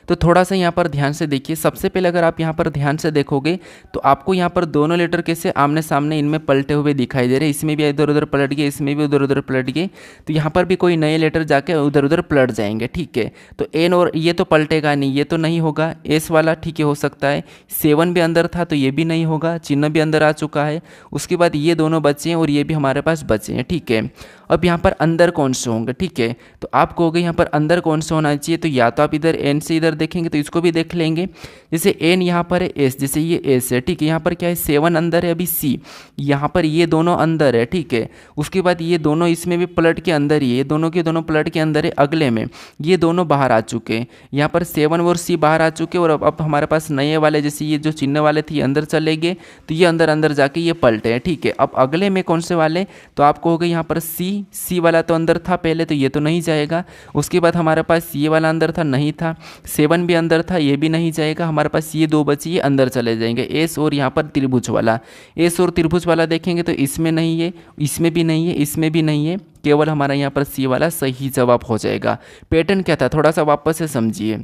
तो थोड़ा सा यहाँ पर ध्यान से देखिए। सबसे पहले अगर आप यहाँ पर ध्यान से देखोगे तो आपको यहाँ पर दोनों लेटर कैसे आमने सामने इनमें पलटे हुए दिखाई दे रहे हैं, इसमें भी इधर उधर पलट गए, इसमें भी उधर उधर पलट गए, तो यहाँ पर भी कोई नए लेटर जाके उधर उधर पलट जाएंगे। ठीक है, तो एन और ये तो पलटेगा नहीं, ये तो नहीं होगा। एस वाला ठीक है हो सकता है, 7 भी अंदर था तो ये भी नहीं होगा, चिन्ह भी अंदर आ चुका है। उसके बाद ये दोनों बचे हैं और ये भी हमारे पास बचे हैं। ठीक है, अब यहाँ पर अंदर कौन से होंगे, ठीक है, तो आप कहोगे यहाँ पर अंदर कौन सा होना चाहिए, तो या तो आप इधर एन से इधर देखेंगे तो इसको भी देख लेंगे। जैसे एन यहाँ पर है, एस जैसे ये एस है, ठीक है, यहाँ पर क्या है 7 अंदर है, अभी सी, यहाँ पर ये दोनों अंदर है। ठीक है, उसके बाद ये दोनों इसमें भी पलट के अंदर ही है, ये दोनों के दोनों पलट के अंदर है। अगले में ये दोनों बाहर आ चुके हैं, यहाँ पर 7 और सी बाहर आ चुके और अब हमारे पास नए वाले जैसे ये जो चिन्ह वाले थे ये अंदर चले गए, तो ये अंदर अंदर जाके ये पलटे हैं। ठीक है, अब अगले में कौन से वाले, तो आपको हो गए यहाँ पर सी सी वाला तो अंदर था पहले, तो ये तो नहीं जाएगा। उसके बाद हमारे पास ये वाला अंदर था, नहीं था। 7 भी अंदर था, ये भी नहीं जाएगा। हमारे पास ये 2 बचे, ये अंदर चले जाएंगे। एस और यहाँ पर त्रिभुज वाला, एस और त्रिभुज वाला देखेंगे तो इसमें नहीं है, इसमें भी नहीं है, इसमें भी नहीं है। केवल हमारा यहाँ पर सी वाला सही जवाब हो जाएगा। पैटर्न क्या था, थोड़ा सा वापस से समझिए।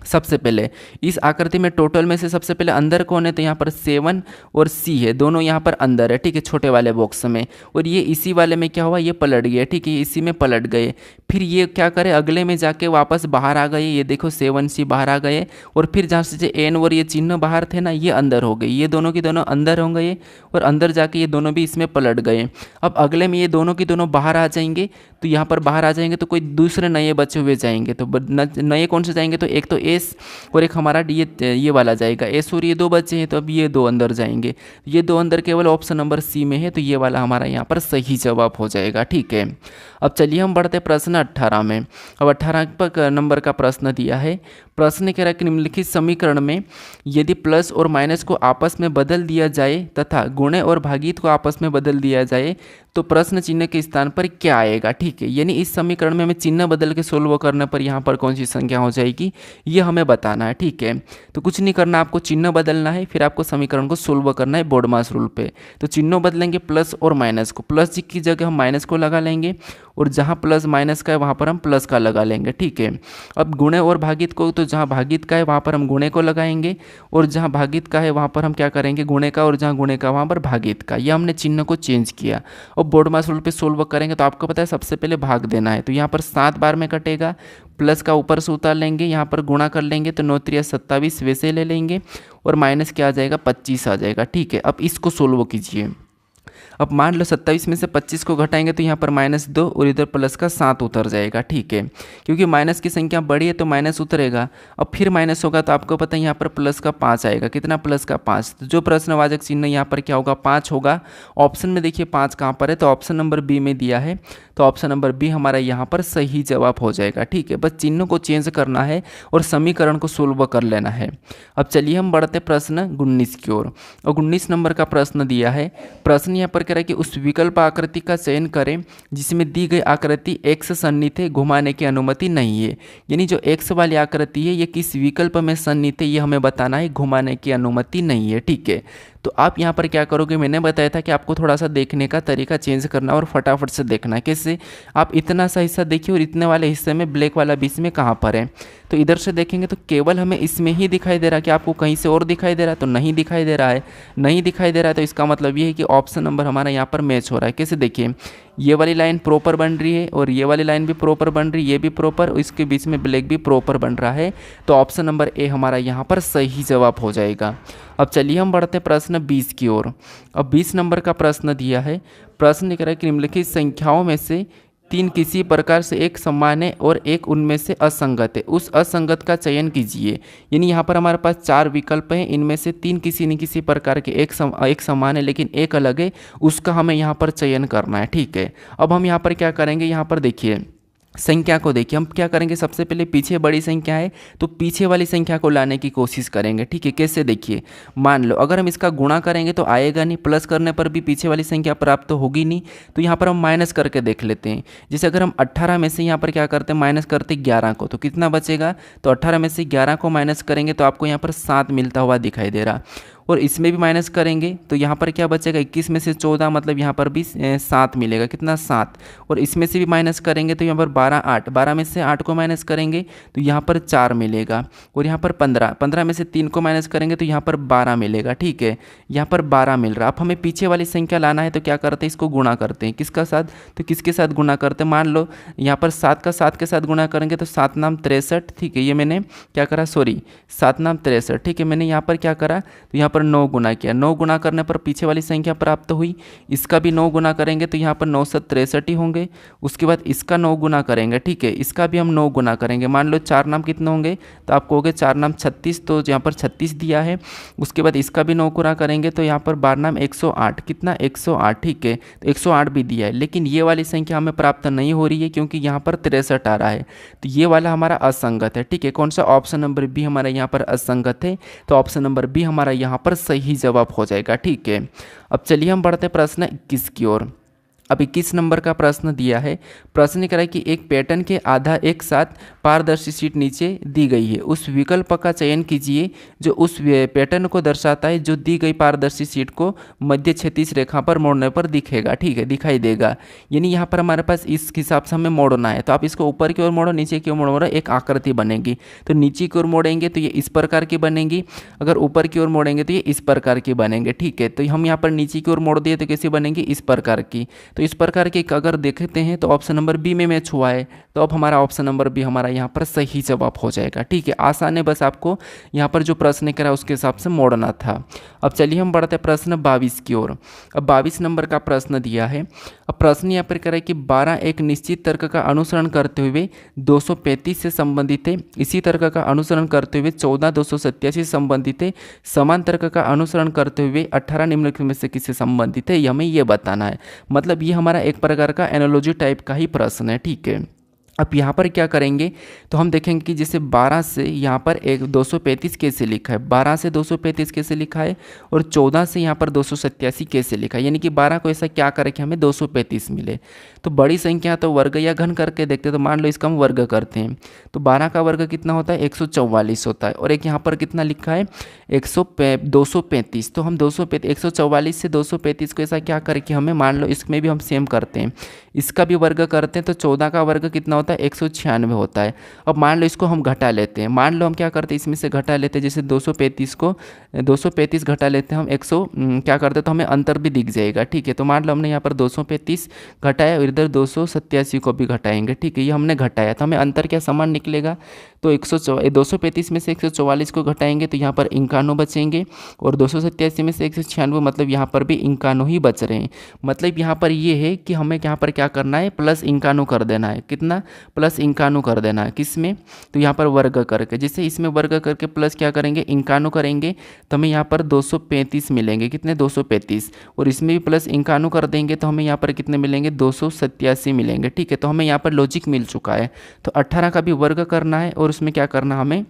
सबसे पहले इस आकृति में टोटल में से सबसे पहले अंदर कौन है, तो यहाँ पर 7 और सी है, दोनों यहाँ पर अंदर है, ठीक है, छोटे वाले बॉक्स में। और ये इसी वाले में क्या हुआ, ये पलट गया, ठीक है, इसी में पलट गए। फिर ये क्या करे, अगले में जाके वापस बाहर आ गए, ये देखो 7 सी बाहर आ गए। और फिर जहाँ से एन और ये चिन्ह बाहर थे ना, ये अंदर हो गए, ये दोनों की दोनों अंदर हो गए। और अंदर जाके ये दोनों भी इसमें पलट गए। अब अगले में ये दोनों की दोनों बाहर आ जाएंगे, तो यहाँ पर बाहर आ जाएंगे तो कोई दूसरे नए बचे हुए जाएंगे। तो नए कौन से जाएंगे, तो एक तो एस और एक हमारा ये वाला जाएगा। एस और ये 2 बचे हैं, तो अब ये 2 अंदर जाएंगे। ये 2 अंदर केवल ऑप्शन नंबर सी में है, तो ये वाला हमारा यहाँ पर सही जवाब हो जाएगा, ठीक है। अब चलिए हम बढ़ते प्रश्न 18 में। अब 18 नंबर का प्रश्न दिया है। प्रश्न कह रहा है कि निम्नलिखित समीकरण में यदि प्लस और माइनस को आपस में बदल दिया जाए तथा गुणे और भागित को आपस में बदल दिया जाए तो प्रश्न चिन्ह के स्थान पर क्या आएगा, ठीक है। यानी इस समीकरण में हमें चिन्ह बदल के सोल्व करने पर यहाँ पर कौन सी संख्या हो जाएगी, ये हमें बताना है, ठीक है। तो कुछ नहीं करना, आपको चिन्ह बदलना है, फिर आपको समीकरण को सोल्व करना है बोर्ड मास रूल पे। तो चिन्हों बदलेंगे प्लस और माइनस को, प्लस की जगह हम माइनस को लगा लेंगे, और जहाँ प्लस माइनस का है वहाँ पर हम प्लस का लगा लेंगे, ठीक है। अब गुणे और भागित को, तो जहाँ भागित का है वहाँ पर हम गुणे को लगाएंगे, और जहाँ भागित का है वहाँ पर हम क्या करेंगे, गुणे का, और जहाँ गुणे का वहाँ पर भागित का। ये हमने चिन्ह को चेंज किया। और बोर्ड मास रूल पे सोल्व करेंगे तो आपको पता है सबसे पहले भाग देना है। तो यहाँ पर 7 बार में कटेगा, प्लस का ऊपर से उतार लेंगे, यहाँ पर गुणा कर लेंगे तो 9 3 27 वैसे ले लेंगे, और माइनस क्या आ जाएगा, 25 आ जाएगा, ठीक है। अब इसको सोल्व कीजिए। अब मान लो 27 में से 25 को घटाएंगे तो यहाँ पर -2 और इधर प्लस का 7 उतर जाएगा, ठीक है। क्योंकि माइनस की संख्या बड़ी है तो माइनस उतरेगा। अब फिर माइनस होगा तो आपको पता है यहाँ पर प्लस का 5 आएगा। कितना, प्लस का 5। तो जो प्रश्नवाचक चिन्ह यहाँ पर क्या होगा, 5 होगा। ऑप्शन में देखिए 5 कहाँ पर है, तो ऑप्शन नंबर बी में दिया है, तो ऑप्शन नंबर बी हमारा यहाँ पर सही जवाब हो जाएगा, ठीक है। बस चिन्ह को चेंज करना है और समीकरण को सोल्व कर लेना है। अब चलिए हम बढ़ते प्रश्न 19 की ओर। और 19 नंबर का प्रश्न दिया है। प्रश्न यहाँ पर कह रहा है कि उस विकल्प आकृति का चयन करें जिसमें दी गई आकृति एक्स सन्निहित है, घुमाने की अनुमति नहीं है। यानी जो एक्स वाली आकृति है ये किस विकल्प में सन्निहित है, ये हमें बताना है, घुमाने की अनुमति नहीं है, ठीक है। तो आप यहाँ पर क्या करोगे, मैंने बताया था कि आपको थोड़ा सा देखने का तरीका चेंज करना और फटाफट से देखना। कैसे, आप इतना सा हिस्सा देखिए और इतने वाले हिस्से में ब्लैक वाला बीच में कहाँ पर है। तो इधर से देखेंगे तो केवल हमें इसमें ही दिखाई दे रहा है, कि आपको कहीं से और दिखाई दे रहा है, तो नहीं दिखाई दे रहा है। नहीं दिखाई दे रहा है तो इसका मतलब ये है कि ऑप्शन नंबर हमारा यहाँ पर मैच हो रहा है। कैसे, देखिए ये वाली लाइन प्रॉपर बन रही है और ये वाली लाइन भी प्रॉपर बन रही है, ये भी प्रॉपर, और इसके बीच में ब्लैक भी प्रॉपर बन रहा है। तो ऑप्शन नंबर ए हमारा यहाँ पर सही जवाब हो जाएगा। अब चलिए हम बढ़ते हैं प्रश्न 20 की ओर। अब 20 नंबर का प्रश्न दिया है। प्रश्न कह रहा है कि निम्नलिखित संख्याओं में से 3 किसी प्रकार से एक समान है और एक उनमें से असंगत है, उस असंगत का चयन कीजिए। यानी यहाँ पर हमारे पास 4 विकल्प हैं, इनमें से 3 किसी न किसी प्रकार के एक समान है लेकिन एक अलग है, उसका हमें यहाँ पर चयन करना है, ठीक है। अब हम यहाँ पर क्या करेंगे, यहाँ पर देखिए संख्या को देखिए, हम क्या करेंगे, सबसे पहले पीछे बड़ी संख्या है तो पीछे वाली संख्या को लाने की कोशिश करेंगे, ठीक है। कैसे, देखिए मान लो अगर हम इसका गुणा करेंगे तो आएगा नहीं, प्लस करने पर भी पीछे वाली संख्या प्राप्त तो होगी नहीं, तो यहाँ पर हम माइनस करके देख लेते हैं। जैसे अगर हम 18 में से यहाँ पर क्या करते हैं, माइनस करते 11 को, तो कितना बचेगा, तो 18 में से 11 को माइनस करेंगे तो आपको यहाँ पर 7 मिलता हुआ दिखाई दे रहा। और इसमें भी माइनस करेंगे तो यहाँ पर क्या बचेगा, 21 में से 14, मतलब यहाँ पर भी 7 मिलेगा। कितना, 7। और इसमें से भी माइनस करेंगे तो यहाँ पर 12 8, 12 में से 8 को माइनस करेंगे तो यहाँ पर 4 मिलेगा। और यहाँ पर 15, 15 में से 3 को माइनस करेंगे तो यहाँ पर 12 मिलेगा, ठीक है। यहाँ पर 12 मिल रहा। अब हमें पीछे वाली संख्या लाना है तो क्या करते हैं, इसको गुणा करते हैं। किसका साथ, तो किसके साथ गुणा करते हैं, मान लो यहाँ पर 7 का 7 के साथ गुणा करेंगे तो 7 नाम 63, ठीक है। ये मैंने क्या करा, सॉरी 7 नाम 63, ठीक है। मैंने यहाँ पर क्या करा, तो यहाँ पर 9 गुना किया। 9 गुना करने पर पीछे वाली संख्या प्राप्त हुई। इसका भी 9 गुना करेंगे तो यहाँ पर 9 7 63 ही होंगे। उसके बाद इसका 9 गुना करेंगे, ठीक है। इसका भी हम 9 गुना करेंगे। मान लो 4 नाम कितने होंगे, तो आपको हो गए 4 नाम 36, तो यहाँ पर 36 दिया है। उसके बाद इसका भी 9 गुना करेंगे तो यहाँ पर 12 नाम 108, कितना 108, ठीक है। तो 108 भी दिया है, लेकिन ये वाली संख्या हमें प्राप्त नहीं हो रही है क्योंकि यहाँ पर 63 आ रहा है। तो ये वाला हमारा असंगत है, ठीक है। कौन सा, ऑप्शन नंबर बी हमारा यहाँ पर असंगत है। तो ऑप्शन नंबर बी हमारा यहाँ पर सही जवाब हो जाएगा, ठीक है। अब चलिए हम बढ़ते प्रश्न 21 की ओर। अब 21 नंबर का प्रश्न दिया है। प्रश्न ये कह रहा है कि एक पैटर्न के आधा एक साथ पारदर्शी शीट नीचे दी गई है, उस विकल्प का चयन कीजिए जो उस पैटर्न को दर्शाता है जो दी गई पारदर्शी शीट को मध्य क्षैतिज रेखा पर मोड़ने पर दिखेगा। ठीक है, दिखाई देगा। यानी यहाँ पर हमारे पास इस हिसाब से हमें मोड़ना है। तो आप इसको ऊपर की ओर मोड़ो, नीचे की ओर मोड़ो, एक आकृति बनेगी। तो नीचे की ओर मोड़ेंगे तो ये इस प्रकार की बनेगी, अगर ऊपर की ओर मोड़ेंगे तो ये इस प्रकार की बनेंगे। ठीक है, तो हम यहाँ पर नीचे की ओर मोड़ दिए तो कैसी बनेंगी, इस प्रकार की। तो इस प्रकार के अगर देखते हैं तो ऑप्शन नंबर बी में मैच हुआ है। तो अब हमारा ऑप्शन नंबर बी हमारा यहाँ पर सही जवाब हो जाएगा। ठीक है, आसान है, बस आपको यहाँ पर जो प्रश्न करा उसके हिसाब से मोड़ना था। अब चलिए हम बढ़ते हैं प्रश्न 22 की ओर। अब 22 नंबर का प्रश्न दिया है। अब प्रश्न यहाँ पर कह रहा है कि 12 एक निश्चित तर्क का अनुसरण करते हुए 235 से संबंधित है, इसी तर्क का अनुसरण करते हुए 14 287 से संबंधित है, समान तर्क का अनुसरण करते हुए 18 निम्नलिखित में से किससे संबंधित है, हमें ये बताना है। मतलब ये हमारा एक प्रकार का एनालॉजी टाइप का ही प्रश्न है। ठीक है, अब यहाँ पर क्या करेंगे तो हम देखेंगे कि जैसे 12 से यहाँ पर एक 235 कैसे लिखा है, 12 से 235 कैसे लिखा है, और 14 से यहाँ पर 287 कैसे लिखा है। यानी कि 12 को ऐसा क्या करें कि हमें 235 मिले। तो बड़ी संख्या तो वर्ग या घन करके देखते, तो मान लो इसका हम वर्ग करते हैं तो 12 का वर्ग कितना होता है, 144 होता है। और एक यहाँ पर कितना लिखा है, 235। तो हम 144 से 235 को ऐसा क्या करें कि हमें मान लो इसमें भी हम सेम करते हैं, इसका भी वर्ग करते हैं। तो 14 का वर्ग कितना होता है, 196 होता है। अब मान लो इसको हम घटा लेते हैं, मान लो हम क्या करते हैं, इसमें से घटा लेते हैं। जैसे 235 घटा लेते हैं हम 100 क्या करते हैं तो हमें अंतर भी दिख जाएगा। ठीक है, तो मान लो हमने यहाँ पर 235 घटाया और इधर 287 को भी घटाएंगे। ठीक है, ये हमने घटाया तो हमें अंतर क्या समान निकलेगा। तो 235 में से 144 को घटाएंगे तो यहाँ पर 51 बचेंगे, और 287 में से 196 मतलब यहाँ पर भी 51 ही बच रहे हैं। मतलब यहाँ पर ये है कि हमें यहाँ पर क्या करना है, प्लस 51 कर देना है। कितना, प्लस 51 कर देना है। किस में, तो यहाँ पर वर्ग करके, जैसे इसमें वर्ग करके प्लस क्या करेंगे 51 करेंगे तो हमें यहाँ पर 235 मिलेंगे। कितने, 235, और इसमें भी प्लस 51 कर देंगे तो हमें यहाँ पर कितने मिलेंगे, 287 मिलेंगे। ठीक है, तो हमें यहाँ पर लॉजिक मिल चुका है। तो 18 का भी वर्ग करना है और उसमें क्या करना हमें,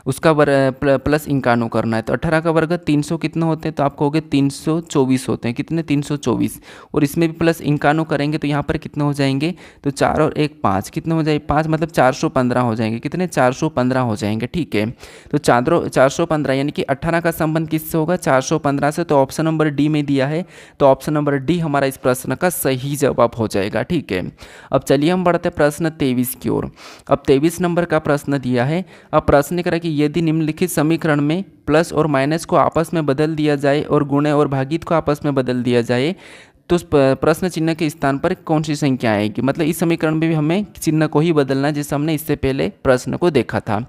उसका प्लस 51 करना है। तो 18 का वर्ग 300 कितना होते हैं, तो आपको हो गए 324 होते हैं। कितने, 324, और इसमें भी प्लस 51 करेंगे तो यहाँ पर कितने हो जाएंगे, तो 4 और 1 5, कितने हो जाएंगे 5 मतलब 415 हो जाएंगे। कितने, 415 हो जाएंगे। ठीक है, तो 415 यानी कि 18 का संबंध किससे होगा, 415 से। तो ऑप्शन नंबर डी में दिया है, तो ऑप्शन नंबर डी हमारा इस प्रश्न का सही जवाब हो जाएगा। ठीक है, अब चलिए हम बढ़ते हैं प्रश्न 23 की ओर। अब 23 नंबर का प्रश्न दिया है। अब प्रश्न करें कि यदि निम्नलिखित समीकरण में प्लस और माइनस को आपस में बदल दिया जाए और गुणे और भागित को आपस में बदल दिया जाए तो प्रश्न चिन्ह के स्थान पर कौन सी संख्या आएगी। मतलब इस समीकरण में भी हमें चिन्ह को ही बदलना है, जैसे हमने इससे पहले प्रश्न को देखा था।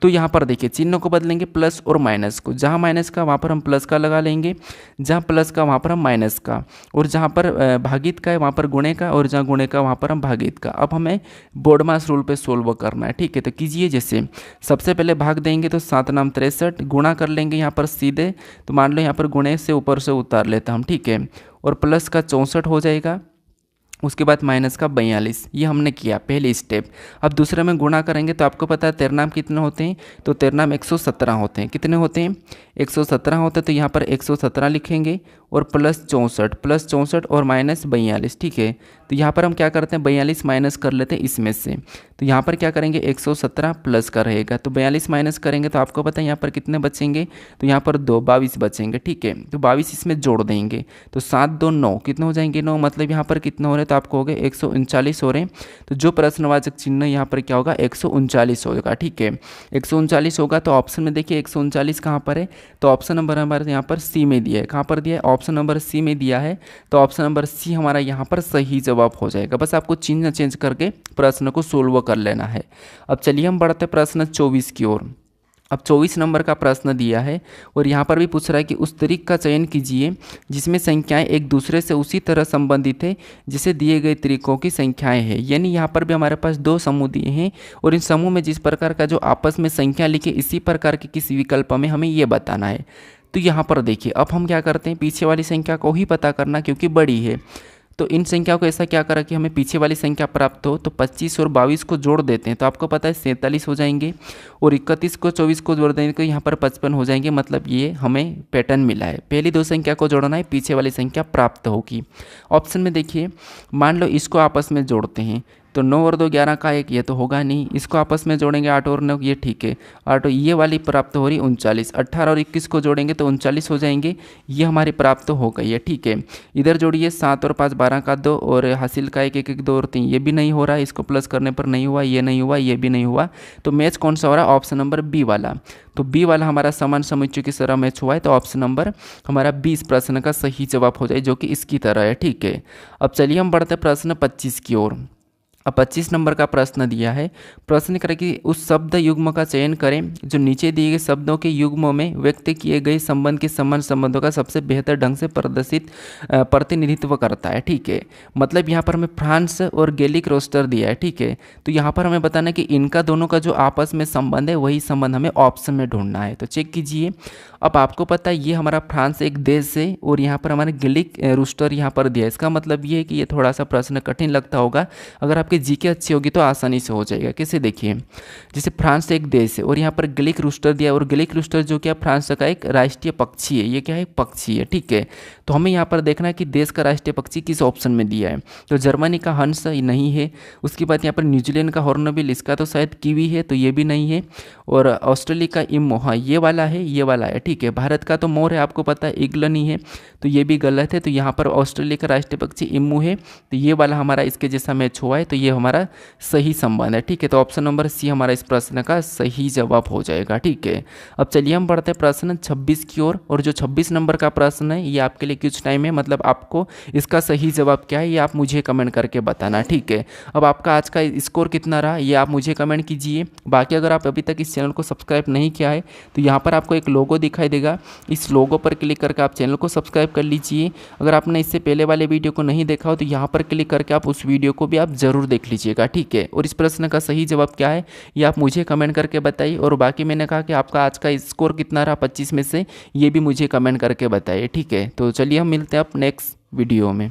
तो यहाँ पर देखिए चिन्ह को बदलेंगे प्लस और माइनस को, जहाँ माइनस का वहाँ पर हम प्लस का लगा लेंगे, जहाँ प्लस का वहाँ पर हम माइनस का, और जहाँ पर भागित का है वहाँ पर गुणे का, और जहाँ गुणे का वहाँ पर हम भागित का। अब हमें बोर्ड मास रूल पे सोल्व करना है। ठीक है, तो कीजिए। जैसे सबसे पहले भाग देंगे तो 7 नाम 63, गुणा कर लेंगे यहाँ पर सीधे, तो मान लो यहाँ पर गुणे से ऊपर से उतार लेता हम। ठीक है, और प्लस का 64 हो जाएगा, उसके बाद माइनस का 42। ये हमने किया पहले स्टेप। अब दूसरे में गुणा करेंगे तो आपको पता है तेरनाम कितने होते हैं, तो तेरनाम 117 होते हैं। कितने होते हैं, 117 होते हैं। तो यहाँ पर 117 लिखेंगे और प्लस 64 और माइनस 42। ठीक है, तो यहाँ पर हम क्या करते हैं 42 माइनस कर लेते हैं इसमें से। तो यहाँ पर क्या करेंगे 117 प्लस का रहेगा, तो 42 माइनस करेंगे तो आपको पता है यहाँ पर कितने बचेंगे, तो यहाँ पर 22 बचेंगे। ठीक है, तो 22 इसमें जोड़ देंगे तो 7 2 9 कितने हो जाएंगे 9, मतलब यहाँ पर कितने हो रहे हैं, तो आपको हो गए 139 हो रहे हैं। तो जो प्रश्नवाचक चिन्ह यहाँ पर क्या होगा 139 होगा। ठीक है, 139 होगा। तो ऑप्शन में देखिए 139 कहाँ पर है, तो ऑप्शन नंबर हमारे यहाँ पर सी में दिया है। कहाँ पर दिया है, ऑप्शन नंबर सी में दिया है। तो ऑप्शन नंबर सी हमारा यहाँ पर सही जवाब हो जाएगा। बस आपको चिन्ह चेंज करके प्रश्न को सोल्व कर लेना है। अब चलिए हम बढ़ते हैं प्रश्न 24 की ओर। अब 24 नंबर का प्रश्न दिया है और यहाँ पर भी पूछ रहा है कि उस तरीक का चयन कीजिए जिसमें संख्याएं एक दूसरे से उसी तरह संबंधित है जिसे दिए गए तरीकों की संख्याएं हैं। यानी यहाँ पर भी हमारे पास 2 समूह दिए हैं और इन समूह में जिस प्रकार का जो आपस में संख्या लिखे इसी प्रकार के किसी विकल्प में हमें ये बताना है। तो यहाँ पर देखिए अब हम क्या करते हैं, पीछे वाली संख्या को ही पता करना क्योंकि बड़ी है। तो इन संख्याओं को ऐसा क्या करा कि हमें पीछे वाली संख्या प्राप्त हो, तो 25 और 22 को जोड़ देते हैं तो आपको पता है 47 हो जाएंगे, और 31 को 24 को जोड़ देंगे तो यहाँ पर 55 हो जाएंगे। मतलब ये हमें पैटर्न मिला है, पहली दो संख्या को जोड़ना है, पीछे वाली संख्या प्राप्त होगी। ऑप्शन में देखिए, मान लो इसको आपस में जोड़ते हैं तो 9 और 2 11 का 1, ये तो होगा नहीं। इसको आपस में जोड़ेंगे 8 और 9, ये ठीक है 8, ये वाली प्राप्त हो रही 39। 18 और 21 को जोड़ेंगे तो 39 हो जाएंगे, ये हमारी प्राप्त हो गई है, ठीक है। इधर जोड़िए 7 और 5 12 का 2, और हासिल का 1 1 1 2 और 3, ये भी नहीं हो रहा, इसको प्लस करने पर नहीं हुआ, ये नहीं हुआ, ये भी नहीं हुआ। तो मैच कौन सा हो रहा है? ऑप्शन नंबर बी वाला। तो बी वाला हमारा समान समुच्चय की तरह मैच हुआ है, तो ऑप्शन नंबर हमारा 20 प्रश्न का सही जवाब हो जाए, जो कि इसकी तरह है, ठीक है। अब चलिए हम बढ़ते हैं प्रश्न 25 की ओर। अब 25 नंबर का प्रश्न दिया है। प्रश्न करें कि उस शब्द युग्म का चयन करें जो नीचे दिए गए शब्दों के युग्मों में व्यक्त किए गए संबंध के संबंध संबंधों का सबसे बेहतर ढंग से प्रतिनिधित्व करता है, ठीक है। मतलब यहाँ पर हमें फ्रांस और गैलिक रोस्टर दिया है, ठीक है। तो यहाँ पर हमें बताना कि इनका दोनों का जो आपस में संबंध है वही संबंध हमें ऑप्शन में ढूंढना है। तो चेक कीजिए। अब आपको पता है ये हमारा फ्रांस एक देश है, और यहाँ पर हमारे गैलिक रोस्टर यहाँ पर दिया है। इसका मतलब ये है कि ये थोड़ा सा प्रश्न कठिन लगता होगा, अगर आपकी जीके अच्छी होगी तो आसानी से हो जाएगा। कैसे? देखिए, जैसे फ्रांस एक देश है और यहाँ पर गैलिक रूस्टर दिया, और गैलिक रूस्टर जो क्या फ्रांस का एक राष्ट्रीय पक्षी है, ये क्या है? पक्षी है, ठीक है। तो हमें यहाँ पर देखना है कि देश का राष्ट्रीय पक्षी किस ऑप्शन में दिया है। तो जर्मनी का हंस नहीं है, उसके बाद यहाँ पर न्यूजीलैंड का हॉर्नबिल, इसका तो शायद कीवी है, तो ये भी नहीं है। और ऑस्ट्रेलिया का इमो, हाँ ये वाला है, ये वाला है, ठीक है। भारत का तो मोर है, आपको पता है ईगल नहीं है, तो ये भी गलत है। तो यहाँ पर ऑस्ट्रेलिया का राष्ट्रीय पक्षी इमू है, तो ये वाला हमारा इसके जैसा मैच हुआ है, तो ये हमारा सही संबंध है, ठीक है। तो ऑप्शन नंबर सी हमारा इस प्रश्न का सही जवाब हो जाएगा, ठीक है। अब चलिए हम बढ़ते हैं प्रश्न 26 की ओर। और जो 26 नंबर का प्रश्न है ये आपके लिए कुछ टाइम है, मतलब आपको इसका सही जवाब क्या है ये आप मुझे कमेंट करके बताना, ठीक है। अब आपका आज का स्कोर कितना रहा ये आप मुझे कमेंट कीजिए। बाकी अगर आप अभी तक इस चैनल को सब्सक्राइब नहीं किया है तो यहाँ पर आपको एक लोगो दिखाई देगा, इस लोगो पर क्लिक करके आप चैनल को सब्सक्राइब कर लीजिए। अगर आपने इससे पहले वाले वीडियो को नहीं देखा हो तो यहाँ पर क्लिक करके आप उस वीडियो को भी आप ज़रूर देख लीजिएगा, ठीक है। और इस प्रश्न का सही जवाब क्या है ये आप मुझे कमेंट करके बताइए। और बाकी मैंने कहा कि आपका आज का स्कोर कितना रहा 25 में से, ये भी मुझे कमेंट करके बताइए, ठीक है। तो चलिए हम मिलते हैं अब नेक्स्ट वीडियो में।